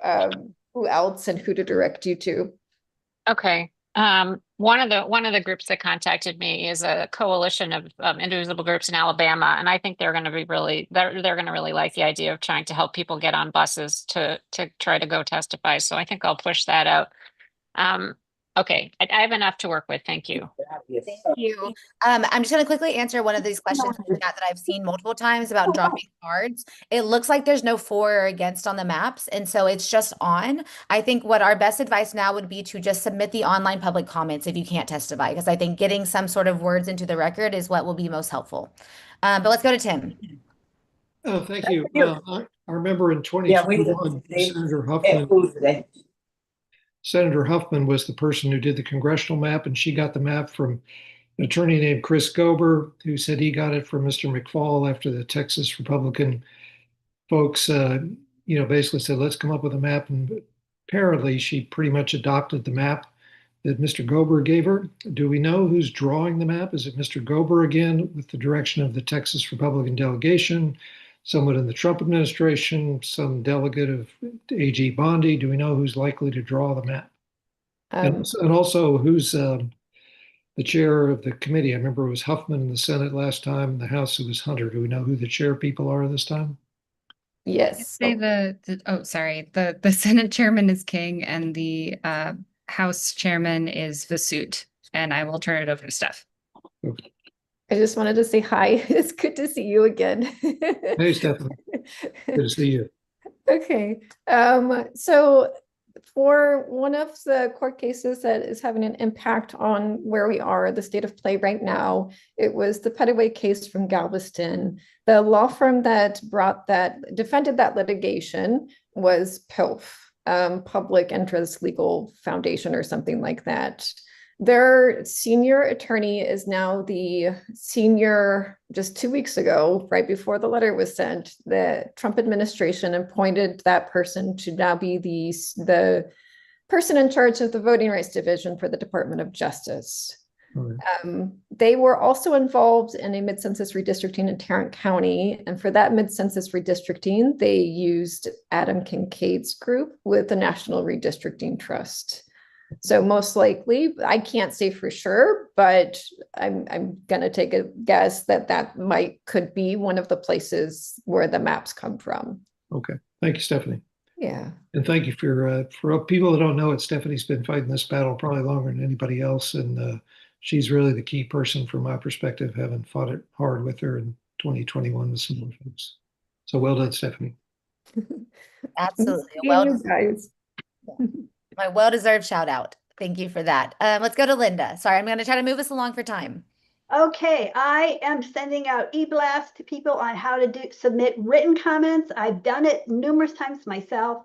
S3: who else and who to direct you to.
S4: Okay. One of the groups that contacted me is a coalition of indivisible groups in Alabama, and I think they're going to be they're going to really like the idea of trying to help people get on buses to try to go testify. So I think I'll push that out. Okay, I have enough to work with. Thank you.
S1: Thank you. I'm just going to quickly answer one of these questions in the chat that I've seen multiple times about dropping cards. It looks like there's no for or against on the maps, and so it's just on. I think what our best advice now would be to just submit the online public comments if you can't testify, because I think getting some sort of words into the record is what will be most helpful. But let's go to Tim.
S11: Oh, thank you. I remember in 2021, Senator Huffman was the person who did the congressional map, and she got the map from an attorney named Chris Gober, who said he got it from Mr. McFall after the Texas Republican folks, basically said, let's come up with a map. And apparently she pretty much adopted the map that Mr. Gober gave her. Do we know who's drawing the map? Is it Mr. Gober again with the direction of the Texas Republican delegation? Someone in the Trump administration, some delegate of AG Bondi? Do we know who's likely to draw the map? And also, who's the chair of the committee? I remember it was Huffman in the Senate last time. In the House, it was Hunter. Do we know who the chair people are this time?
S3: Yes.
S12: Say the Senate chairman is King and the House chairman is Vasut. And I will turn it over to Steph.
S11: Okay.
S3: I just wanted to say hi. It's good to see you again.
S11: Hey, Stephanie. Good to see you.
S3: Okay. So for one of the court cases that is having an impact on where we are, the state of play right now, it was the Pettaway case from Galveston. The law firm that defended that litigation was PILF, Public Interest Legal Foundation or something like that. Their senior attorney is now the senior, just 2 weeks ago, right before the letter was sent, the Trump administration appointed that person to now be the person in charge of the Voting Rights Division for the Department of Justice.
S11: Right.
S3: They were also involved in a mid-census redistricting in Tarrant County. And for that mid-census redistricting, they used Adam Kincaid's group with the National Redistricting Trust. So most likely, I can't say for sure, but I'm going to take a guess that could be one of the places where the maps come from.
S11: Okay. Thank you, Stephanie.
S3: Yeah.
S11: And thank you for people that don't know it. Stephanie's been fighting this battle probably longer than anybody else. And she's really the key person from my perspective, having fought it hard with her in 2021 with some more folks. So well done, Stephanie.
S1: Absolutely.
S3: Well, you guys.
S1: My well-deserved shout out. Thank you for that. Let's go to Linda. Sorry, I'm going to try to move us along for time.
S13: Okay, I am sending out e-blasts to people on how to submit written comments. I've done it numerous times myself,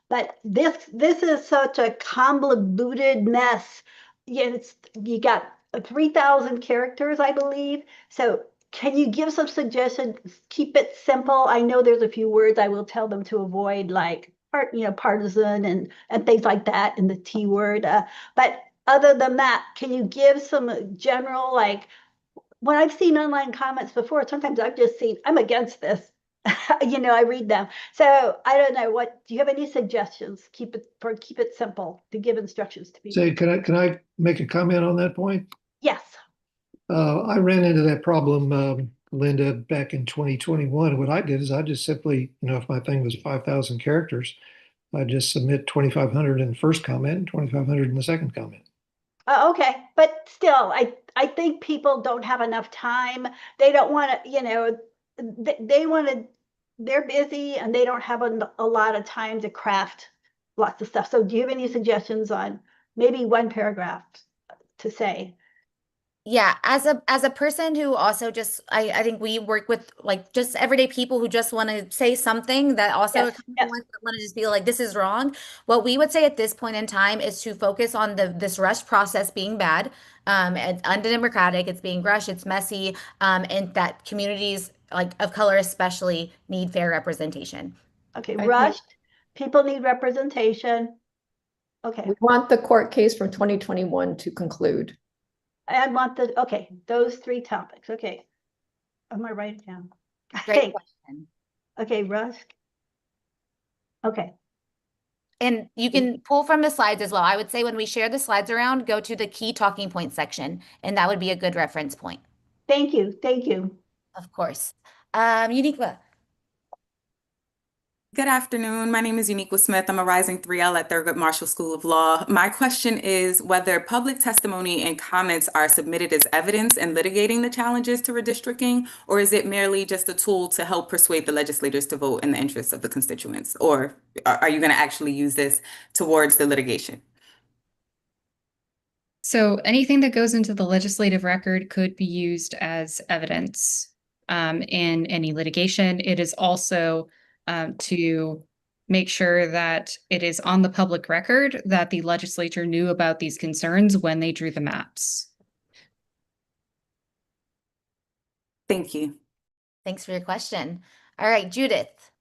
S13: but this is such a convoluted mess. You got 3,000 characters, I believe. So can you give some suggestions? Keep it simple. I know there's a few words I will tell them to avoid, like partisan and things like that, and the T word. But other than that, can you give some general, like, when I've seen online comments before, sometimes I've just seen, I'm against this. I read them. So I don't know, do you have any suggestions? Keep it simple to give instructions to people.
S11: Say, can I make a comment on that point?
S13: Yes.
S11: I ran into that problem, Linda, back in 2021. What I did is I just simply, if my thing was 5,000 characters, I just submit 2,500 in the first comment and 2,500 in the second comment.
S13: Okay, but still, I think people don't have enough time. They don't want to, they're busy and they don't have a lot of time to craft lots of stuff. So do you have any suggestions on maybe one paragraph to say?
S1: Yeah, as a person who also just I think we work with like just everyday people who just want to say something that also
S13: Yes, yes.
S1: want to just be like this is wrong. What we would say at this point in time is to focus on this rush process being bad, it's undemocratic, it's being rushed, it's messy, and that communities like of color especially need fair representation.
S13: Okay,
S3: I think
S13: rushed. People need representation. Okay,
S3: we want the court case from 2021 to conclude.
S13: I want okay, those three topics. Okay. Am I writing it down? I
S1: Great
S13: think.
S1: question.
S13: Okay, Rusk. Okay.
S1: And you can pull from the slides as well. I would say when we share the slides around, go to the key talking point section, and that would be a good reference point.
S13: Thank you. Thank you.
S1: Of course. Uniqua.
S14: Good afternoon. My name is Uniqua Smith. I'm a rising 3L at Thurgood Marshall School of Law. My question is whether public testimony and comments are submitted as evidence in litigating the challenges to redistricting, or is it merely just a tool to help persuade the legislators to vote in the interests of the constituents? Or are you going to actually use this towards the litigation?
S12: So anything that goes into the legislative record could be used as evidence in any litigation. It is also to make sure that it is on the public record that the legislature knew about these concerns when they drew the maps.
S14: Thank you.
S1: Thanks for your question. All right, Judith.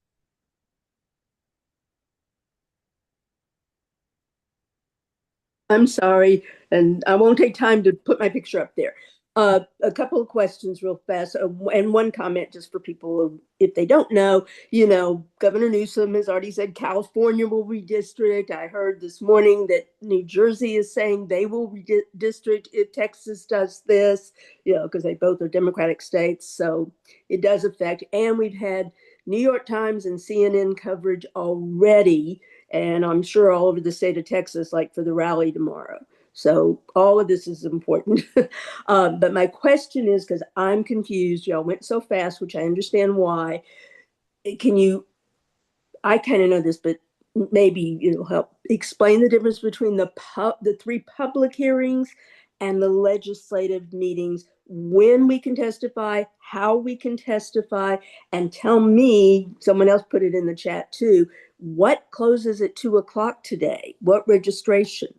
S15: I'm sorry, and I won't take time to put my picture up there. A couple of questions real fast, and one comment just for people if they don't know. Governor Newsom has already said California will redistrict. I heard this morning that New Jersey is saying they will redistrict if Texas does this, because they both are Democratic states. So it does affect. And we've had New York Times and CNN coverage already, and I'm sure all over the state of Texas, like for the rally tomorrow. So all of this is important. But my question is, because I'm confused, y'all went so fast, which I understand why. I kind of know this, but maybe it'll help explain the difference between the three public hearings and the legislative meetings, when we can testify, how we can testify, and tell me, someone else put it in the chat too, what closes at 2:00 today? What registration?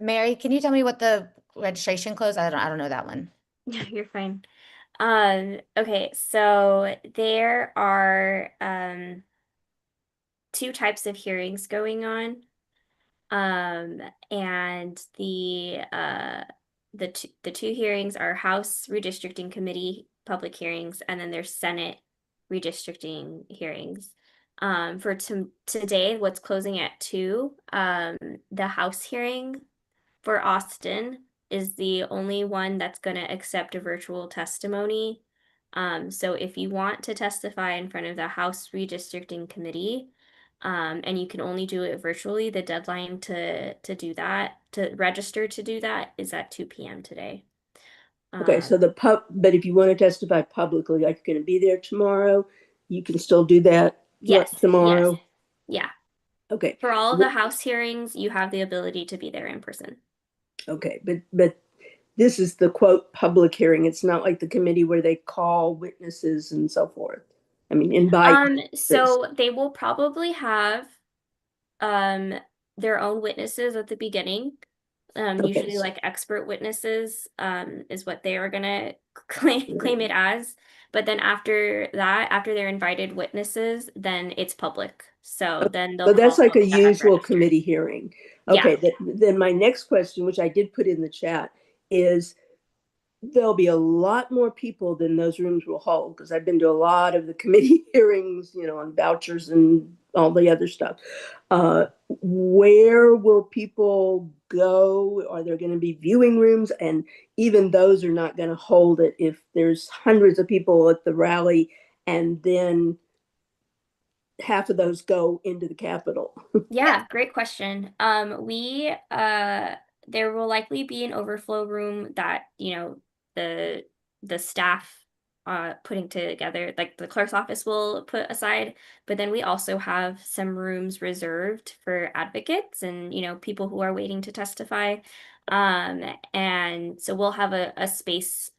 S1: Mary, can you tell me what the registration closed? I don't know that one.
S6: Yeah, you're fine. Okay, so there are two types of hearings going on. And the two hearings are House Redistricting Committee public hearings, and then there's Senate redistricting hearings. For today, what's closing at 2, the House hearing for Austin is the only one that's going to accept a virtual testimony. So if you want to testify in front of the House Redistricting Committee, and you can only do it virtually, the deadline to do that, to register to do that, is at 2 p.m. today.
S15: Okay, so but if you want to testify publicly, like you're going to be there tomorrow, you can still do that tomorrow?
S6: Yes. Yeah.
S15: Okay.
S6: For all of the House hearings, you have the ability to be there in person.
S15: Okay, but this is the quote public hearing. It's not like the committee where they call witnesses and so forth. I mean, invite.
S6: So they will probably have their own witnesses at the beginning. Usually like expert witnesses is what they are gonna claim it as. But then after that, after they're invited witnesses, then it's public. So then they'll
S15: that's like a
S6: folks that have
S15: usual
S6: registered.
S15: committee hearing.
S6: Yeah.
S15: Okay, then my next question, which I did put in the chat, is there'll be a lot more people than those rooms will hold, because I've been to a lot of the committee hearings, on vouchers and all the other stuff. Where will people go? Are there going to be viewing rooms? And even those are not going to hold it if there's hundreds of people at the rally and then half of those go into the Capitol.
S6: Yeah, great question. There will likely be an overflow room that, the staff putting together, like the clerk's office will put aside, but then we also have some rooms reserved for advocates and, people who are waiting to testify. And so we'll have a space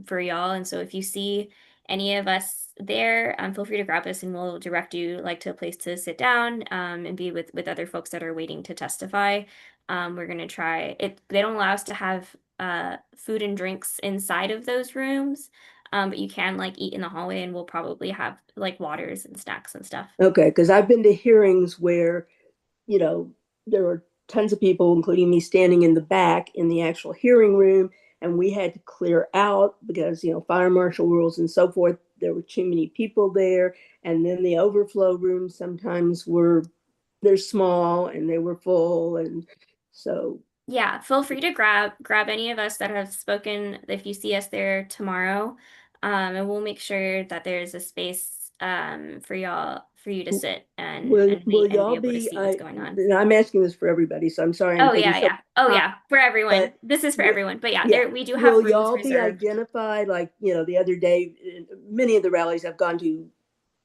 S6: for y'all. And so if you see any of us there, feel free to grab us and we'll direct you like to a place to sit down and be with other folks that are waiting to testify. We're gonna try it. They don't allow us to have food and drinks inside of those rooms. But you can like eat in the hallway and we'll probably have like waters and snacks and stuff.
S15: Okay, because I've been to hearings where, you know, there were tons of people, including me, standing in the back in the actual hearing room, and we had to clear out because, you know, fire marshal rules and so forth. There were too many people there, and then the overflow rooms sometimes they're small and they were full, and so
S6: Yeah, feel free to grab any of us that have spoken if you see us there tomorrow. And we'll make sure that there's a space for you to sit and
S15: will
S6: wait and be
S15: y'all
S6: able to
S15: be
S6: see what's going on.
S15: I'm asking this for everybody, so I'm sorry I'm
S6: Oh
S15: taking
S6: yeah,
S15: so
S6: yeah. Oh
S15: much time,
S6: yeah, for everyone.
S15: but
S6: This is for everyone. But yeah,
S15: yeah,
S6: there we do have
S15: will
S6: rooms
S15: y'all be
S6: reserved.
S15: identified? Like, you know, the other day, many of the rallies I've gone to,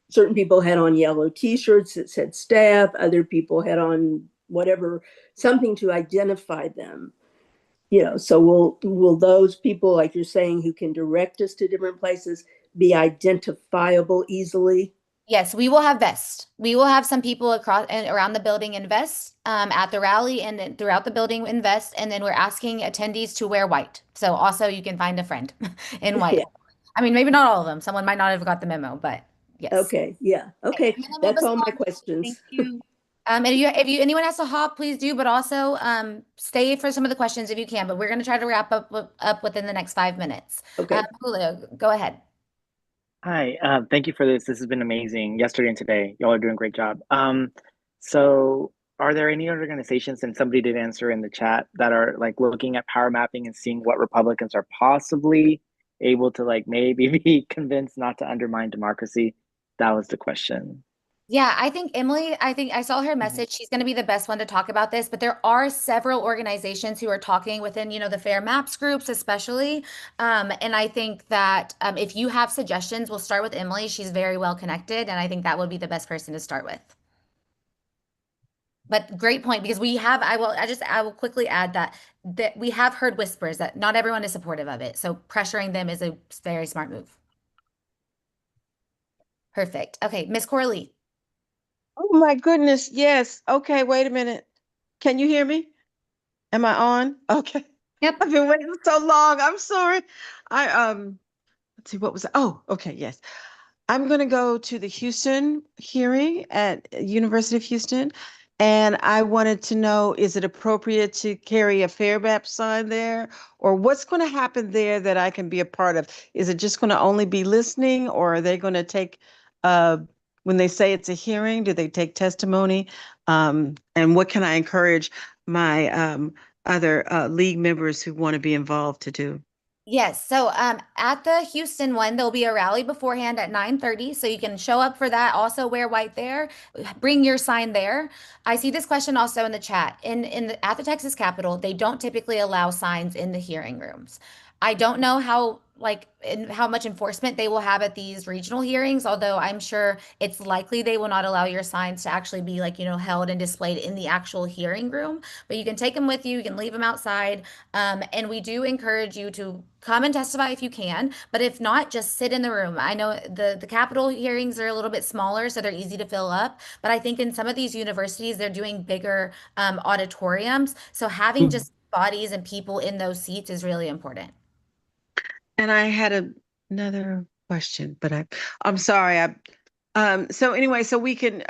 S15: certain people had on yellow t-shirts that said staff, other people had on whatever, something to identify them. You know, so will those people, like you're saying, who can direct us to different places be identifiable easily?
S1: Yes, we will have vests. We will have some people across and around the building in vests at the rally and then throughout the building in vests. And then we're asking attendees to wear white. So also you can find a friend in white.
S15: Yeah.
S1: I mean, maybe not all of them. Someone might not have got the memo, but yes.
S15: Okay. Yeah. Okay.
S1: And then we'll
S15: That's all my
S1: respond. Thank
S15: questions.
S1: you. And if you anyone has to hop, please do, but also stay for some of the questions if you can. But we're going to try to wrap up within the next 5 minutes.
S15: Okay.
S1: Julio, go ahead.
S16: Hi, thank you for this. This has been amazing yesterday and today. Y'all are doing a great job. So are there any other organizations, and somebody did answer in the chat, that are like looking at power mapping and seeing what Republicans are possibly able to like maybe be convinced not to undermine democracy? That was the question.
S1: Yeah, I think Emily, I think I saw her message. She's going to be the best one to talk about this, but there are several organizations who are talking within, the Fair Maps groups, especially. And I think that if you have suggestions, we'll start with Emily. She's very well connected, and I think that would be the best person to start with. But great point, because I will quickly add that we have heard whispers that not everyone is supportive of it. So pressuring them is a very smart move. Perfect. Okay, Miss Coralie.
S2: Oh my goodness. Yes. Okay, wait a minute. Can you hear me? Am I on? Okay.
S12: Yep.
S2: I've been waiting so long. I'm sorry. Let's see, what was Oh, okay, yes. I'm going to go to the Houston hearing at University of Houston, and I wanted to know, is it appropriate to carry a FairMap sign there, or what's going to happen there that I can be a part of? Is it just going to only be listening, or are they going to take, when they say it's a hearing, do they take testimony? And what can I encourage my other league members who want to be involved to do?
S1: Yes. So at the Houston one, there'll be a rally beforehand at 9:30. So you can show up for that. Also wear white there. Bring your sign there. I see this question also in the chat. At the Texas Capitol, they don't typically allow signs in the hearing rooms. I don't know how much enforcement they will have at these regional hearings, although I'm sure it's likely they will not allow your signs to actually be held and displayed in the actual hearing room. But you can take them with you. You can leave them outside. And we do encourage you to come and testify if you can, but if not, just sit in the room. I know the Capitol hearings are a little bit smaller, so they're easy to fill up, but I think in some of these universities, they're doing bigger auditoriums. So having just bodies and people in those seats is really important.
S2: And I had another question, but I'm sorry. So anyway, so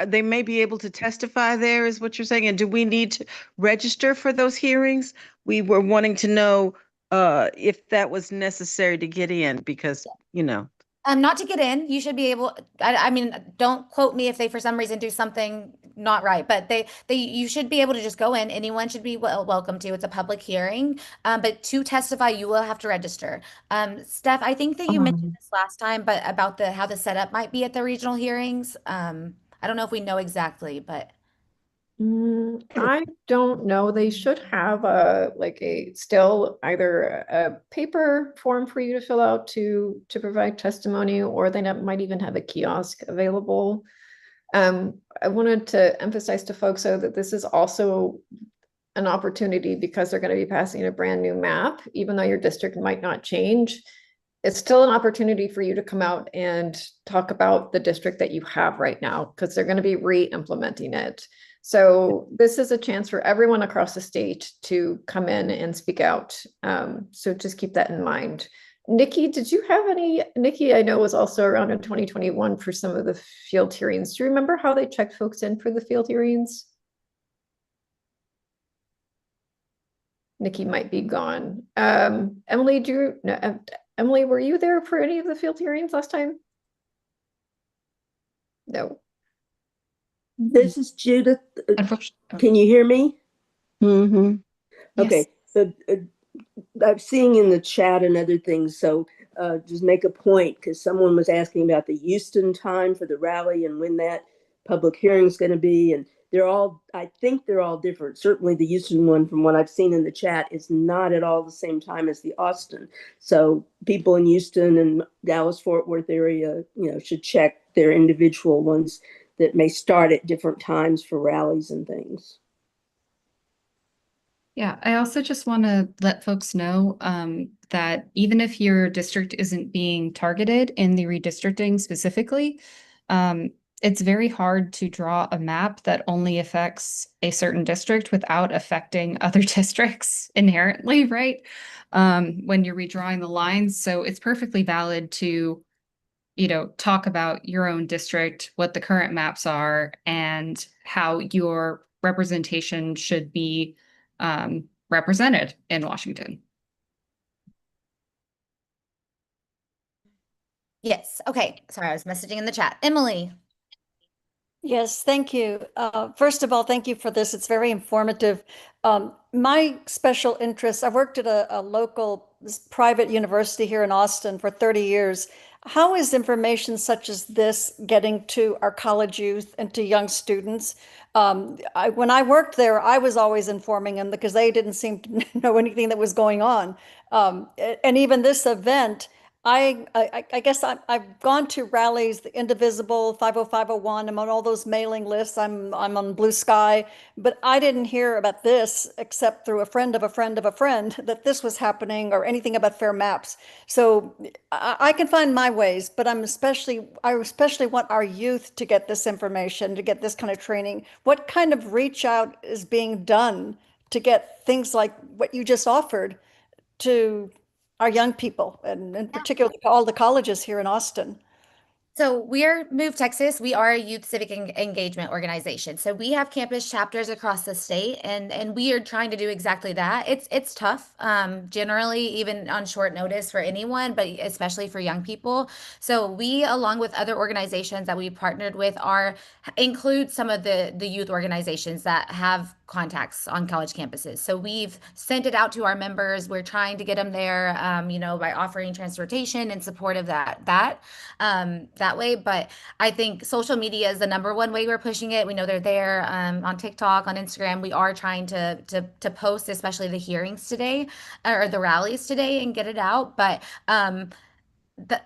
S2: they may be able to testify there, is what you're saying. And do we need to register for those hearings? We were wanting to know if that was necessary to get in, because,
S1: Not to get in, you should be able, I mean, don't quote me if they for some reason do something not right, but you should be able to just go in. Anyone should be welcome to. It's a public hearing. But to testify, you will have to register. Steph, I think that you mentioned this last time, but about how the setup might be at the regional hearings. I don't know if we know exactly, but
S3: I don't know. They should have still either a paper form for you to fill out to provide testimony, or they might even have a kiosk available. I wanted to emphasize to folks though that this is also an opportunity because they're going to be passing a brand new map, even though your district might not change. It's still an opportunity for you to come out and talk about the district that you have right now, because they're going to be re-implementing it. So this is a chance for everyone across the state to come in and speak out. So just keep that in mind. Nikki, did you have any? Nikki, I know, was also around in 2021 for some of the field hearings. Do you remember how they checked folks in for the field hearings? Nikki might be gone. Emily, no, Emily, were you there for any of the field hearings last time? No.
S15: This is Judith. Can you hear me?
S10: Mm-hmm.
S15: Okay. So I'm seeing in the chat and other things. So just make a point, because someone was asking about the Houston time for the rally and when that public hearing is going to be. And they're all, I think they're all different. Certainly the Houston one, from what I've seen in the chat, is not at all the same time as the Austin. So people in Houston and Dallas, Fort Worth area, should check their individual ones that may start at different times for rallies and things.
S12: Yeah, I also just want to let folks know that even if your district isn't being targeted in the redistricting specifically, it's very hard to draw a map that only affects a certain district without affecting other districts inherently, right? When you're redrawing the lines. So it's perfectly valid to, talk about your own district, what the current maps are, and how your representation should be represented in Washington.
S1: Yes. Okay. Sorry, I was messaging in the chat. Emily.
S17: Yes, thank you. First of all, thank you for this. It's very informative. My special interest, I've worked at a local private university here in Austin for 30 years. How is information such as this getting to our college youth and to young students? When I worked there, I was always informing them because they didn't seem to know anything that was going on. And even this event, I guess I've gone to rallies, the Indivisible, 50501. I'm on all those mailing lists. I'm on Blue Sky, but I didn't hear about this except through a friend of a friend of a friend that this was happening or anything about fair maps. So I can find my ways, but I especially want our youth to get this information, to get this kind of training. What kind of reach out is being done to get things like what you just offered to our young people, and in particular all the colleges here in Austin?
S1: So we are Move Texas. We are a youth civic engagement organization. So we have campus chapters across the state, and we are trying to do exactly that. It's tough, generally, even on short notice for anyone, but especially for young people. So we, along with other organizations that we partnered with, include some of the youth organizations that have contacts on college campuses. So we've sent it out to our members. We're trying to get them there, by offering transportation in support of that way. But I think social media is the number one way we're pushing it. We know they're there on TikTok, on Instagram. We are trying to post, especially the hearings today or the rallies today, and get it out. But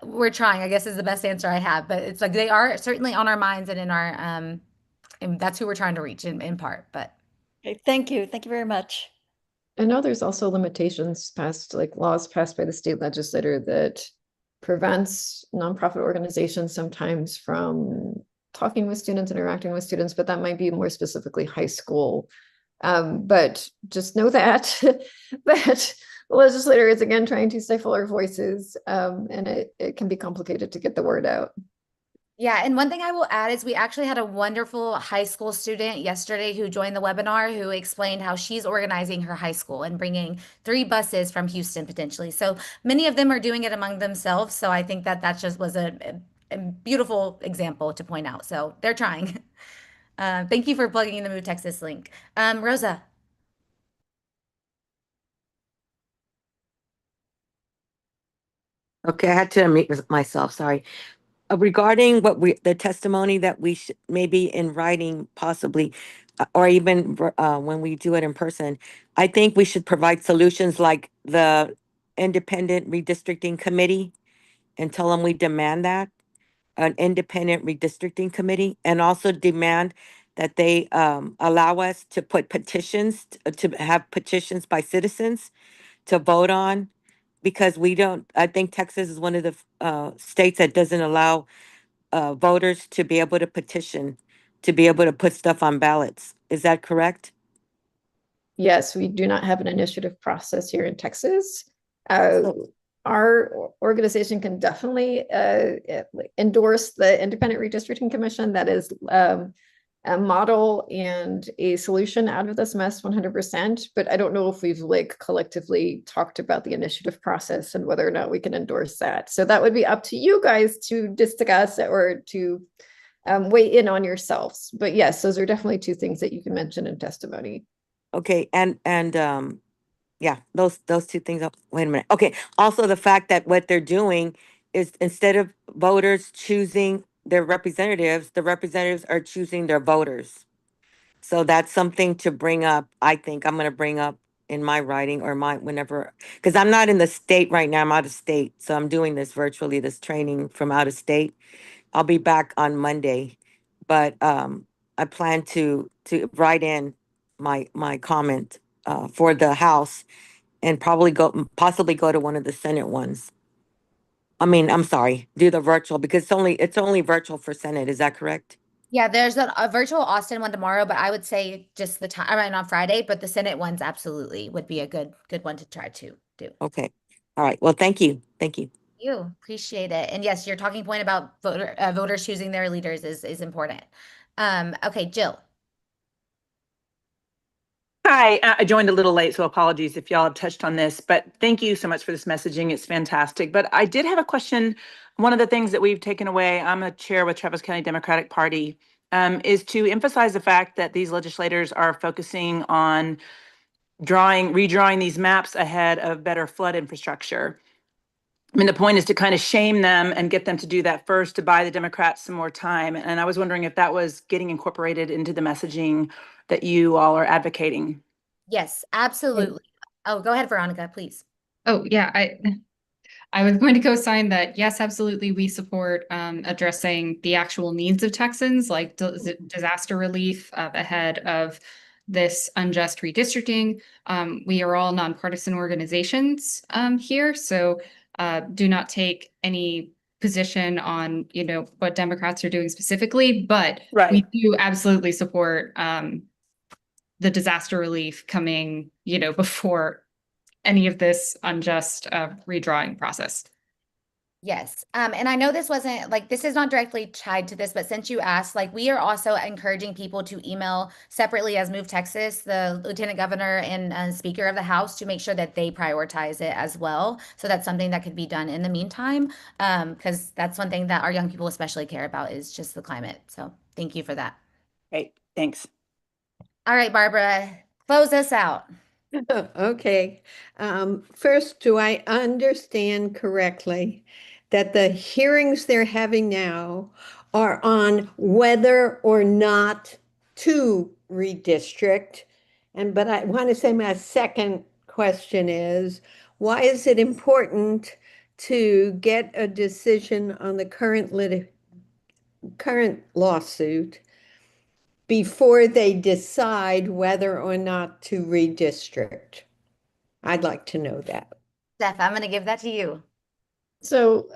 S1: we're trying, I guess, is the best answer I have. But it's like they are certainly on our minds and in our and that's who we're trying to reach in part. But
S17: okay, thank you very much.
S3: I know there's also limitations passed, like laws passed by the state legislature that prevents nonprofit organizations sometimes from talking with students, interacting with students, but that might be more specifically high school. But just know that that the legislator is again trying to stifle our voices, and it can be complicated to get the word out.
S1: yeah, and one thing I will add is we actually had a wonderful high school student yesterday who joined the webinar who explained how she's organizing her high school and bringing 3 buses from Houston potentially. So many of them are doing it among themselves. So I think that just was a beautiful example to point out. So they're trying. Thank you for plugging in the Move Texas link. Rosa.
S18: Okay, I had to unmute myself, sorry. Regarding the testimony that we should maybe in writing possibly, or even when we do it in person, I think we should provide solutions like the independent redistricting committee and tell them we demand that, an independent redistricting committee, and also demand that they allow us to put petitions, to have petitions by citizens to vote on, because we don't, I think Texas is one of the states that doesn't allow voters to be able to petition, to be able to put stuff on ballots. Is that correct?
S3: Yes, we do not have an initiative process here in Texas. Our organization can definitely endorse the Independent Redistricting Commission. That is a model and a solution out of this mess 100%. But I don't know if we've like collectively talked about the initiative process and whether or not we can endorse that. So that would be up to you guys to discuss or to weigh in on yourselves. But yes, those are definitely two things that you can mention in testimony.
S18: Okay, and yeah, those two things. Wait a minute. Okay, also the fact that what they're doing is instead of voters choosing their representatives, the representatives are choosing their voters. So that's something to bring up. I think I'm going to bring up in my writing or my whenever, because I'm not in the state right now. I'm out of state, so I'm doing this virtually. This training from out of state. I'll be back on Monday, but I plan to write in my comment for the House and possibly go to one of the Senate ones. I mean, I'm sorry, do the virtual because it's only virtual for Senate. Is that correct?
S1: Yeah, there's a virtual Austin one tomorrow, but I would say just the time, right, on Friday, but the Senate ones absolutely would be a good one to try to do.
S18: Okay. All right. Well, thank you. Thank you.
S1: You appreciate it. And yes, your talking point about voters choosing their leaders is important. Okay, Jill.
S19: Hi, I joined a little late, so apologies if y'all have touched on this, but thank you so much for this messaging. It's fantastic. But I did have a question. One of the things that we've taken away, I'm a chair with Travis County Democratic Party, is to emphasize the fact that these legislators are focusing on redrawing these maps ahead of better flood infrastructure. I mean, the point is to kind of shame them and get them to do that first to buy the Democrats some more time. And I was wondering if that was getting incorporated into the messaging that you all are advocating.
S1: Yes, absolutely. Oh, go ahead, Veronica, please.
S12: Oh, yeah, I was going to co-sign that. Yes, absolutely. We support addressing the actual needs of Texans, like disaster relief ahead of this unjust redistricting. We are all nonpartisan organizations here, so do not take any position on, what Democrats are doing specifically, but we do absolutely support the disaster relief coming, before any of this unjust redrawing process.
S1: Yes. And I know this wasn't this is not directly tied to this, but since you asked, we are also encouraging people to email separately as Move Texas, the Lieutenant Governor and Speaker of the House, to make sure that they prioritize it as well. So that's something that could be done in the meantime, because that's one thing that our young people especially care about is just the climate. So thank you for that.
S19: Great. Thanks.
S1: All right, Barbara, close us out.
S10: Okay. First, do I understand correctly that the hearings they're having now are on whether or not to redistrict? But I want to say my second question is, why is it important to get a decision on the current lawsuit before they decide whether or not to redistrict? I'd like to know that.
S1: Steph, I'm going to give that to you.
S3: So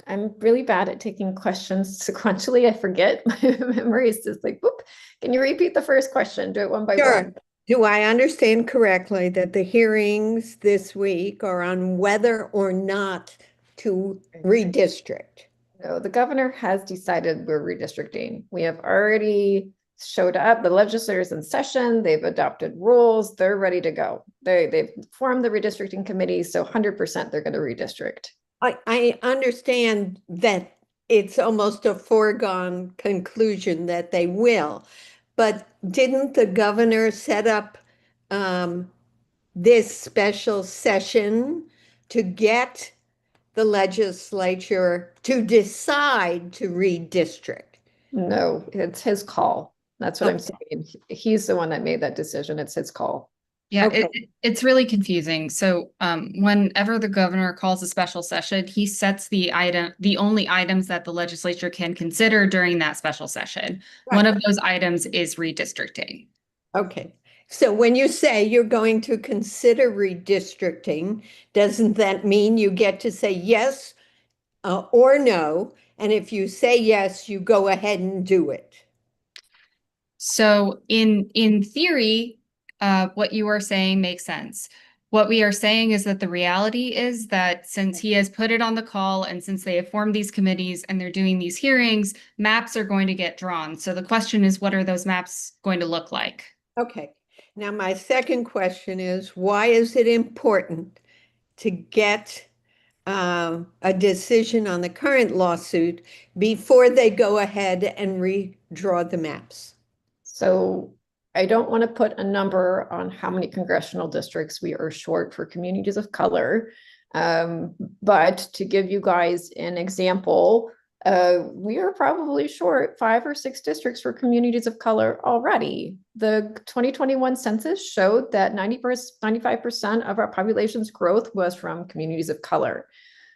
S3: I'm really bad at taking questions sequentially. I forget. My memory is just like, whoop. Can you repeat the first question? Do it one by one.
S10: Do I understand correctly that the hearings this week are on whether or not to redistrict?
S3: No, the governor has decided we're redistricting. We have already showed up. The legislators in session. They've adopted rules. They're ready to go. They've formed the redistricting committee. So 100% they're going to redistrict.
S10: I understand that it's almost a foregone conclusion that they will. But didn't the governor set up this special session to get the legislature to decide to redistrict?
S3: No, it's his call. That's what I'm saying. He's the one that made that decision. It's his call.
S12: Yeah,
S10: Okay.
S12: it's really confusing. So whenever the governor calls a special session, he sets the only items that the legislature can consider during that special session. One
S10: Right.
S12: of those items is redistricting.
S10: Okay. So when you say you're going to consider redistricting, doesn't that mean you get to say yes or no? And if you say yes, you go ahead and do it.
S12: So in theory, what you are saying makes sense. What we are saying is that the reality is that since he has put it on the call and since they have formed these committees and they're doing these hearings, maps are going to get drawn. So the question is, what are those maps going to look like?
S10: Okay. Now, my second question is, why is it important to get a decision on the current lawsuit before they go ahead and redraw the maps?
S3: So I don't want to put a number on how many congressional districts we are short for communities of color. But to give you guys an example, we are probably short 5 or 6 districts for communities of color already. The 2021 census showed that 95% of our population's growth was from communities of color.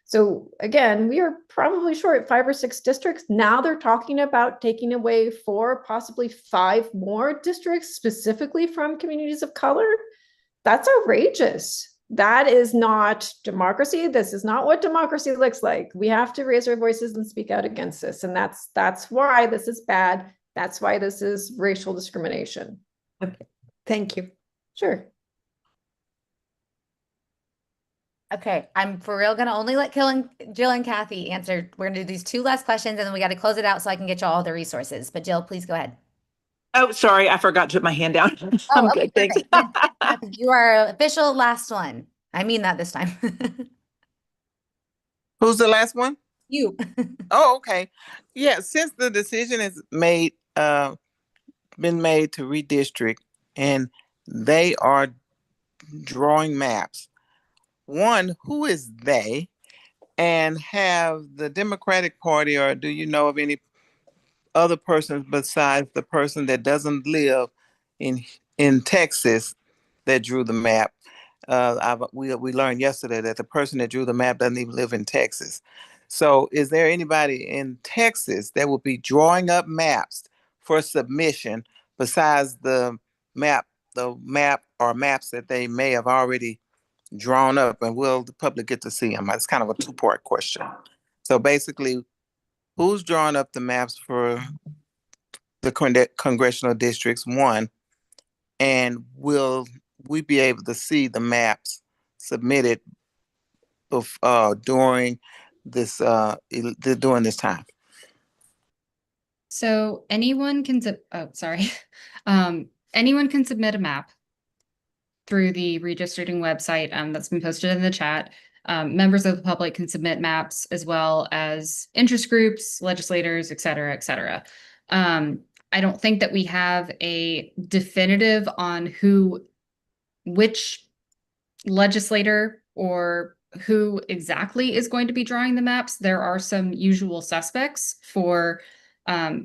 S3: So again, we are probably short 5 or 6 districts. Now they're talking about taking away 4, possibly 5 more districts specifically from communities of color. That's outrageous. That is not democracy. This is not what democracy looks like. We have to raise our voices and speak out against this. And that's why this is bad. That's why this is racial discrimination.
S10: Okay. Thank you.
S3: Sure.
S1: Okay, I'm for real gonna only let Jill and Kathy answer. We're gonna do these 2 last questions and then we got to close it out so I can get you all the resources. But Jill, please go ahead.
S19: Oh, sorry, I forgot to put my hand down. I'm
S1: Okay,
S19: good, thanks.
S1: perfect. Yes, Kathy, you are official last one. I mean that this time.
S20: Who's the last one?
S1: You.
S20: Oh, okay. Yeah, since the decision is been made to redistrict and they are drawing maps. One, who is they? And have the Democratic Party, or do you know of any other persons besides the person that doesn't live in Texas that drew the map? We learned yesterday that the person that drew the map doesn't even live in Texas. So is there anybody in Texas that will be drawing up maps for submission besides the map or maps that they may have already drawn up, and will the public get to see them? It's kind of a 2-part question. So basically, who's drawing up the maps for the congressional districts, one, and will we be able to see the maps submitted during this time?
S12: So anyone can anyone can submit a map through the redistricting website that's been posted in the chat. Members of the public can submit maps as well as interest groups, legislators, et cetera, et cetera. I don't think that we have a definitive on which legislator or who exactly is going to be drawing the maps. There are some usual suspects for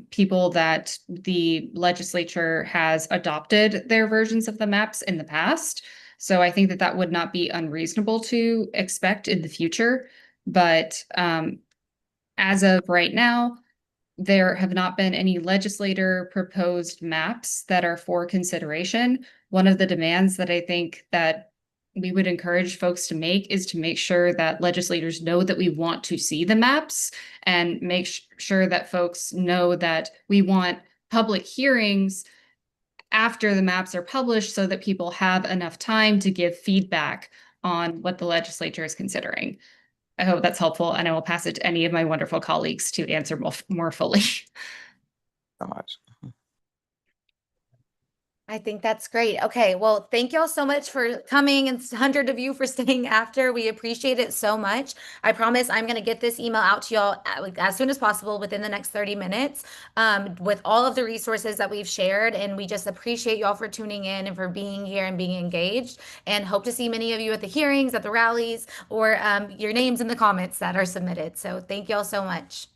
S12: people that the legislature has adopted their versions of the maps in the past. So I think that that would not be unreasonable to expect in the future. But as of right now, there have not been any legislator proposed maps that are for consideration. One of the demands that I think that we would encourage folks to make is to make sure that legislators know that we want to see the maps, and make sure that folks know that we want public hearings after the maps are published so that people have enough time to give feedback on what the legislature is considering. I hope that's helpful, and I will pass it to any of my wonderful colleagues to answer more fully.
S20: So much.
S1: I think that's great. Okay, well, thank y'all so much for coming, and 100 of you for staying after. We appreciate it so much. I promise I'm going to get this email out to y'all as soon as possible within the next 30 minutes with all of the resources that we've shared. And we just appreciate y'all for tuning in and for being here and being engaged, and hope to see many of you at the hearings, at the rallies, or your names in the comments that are submitted. So thank y'all so much.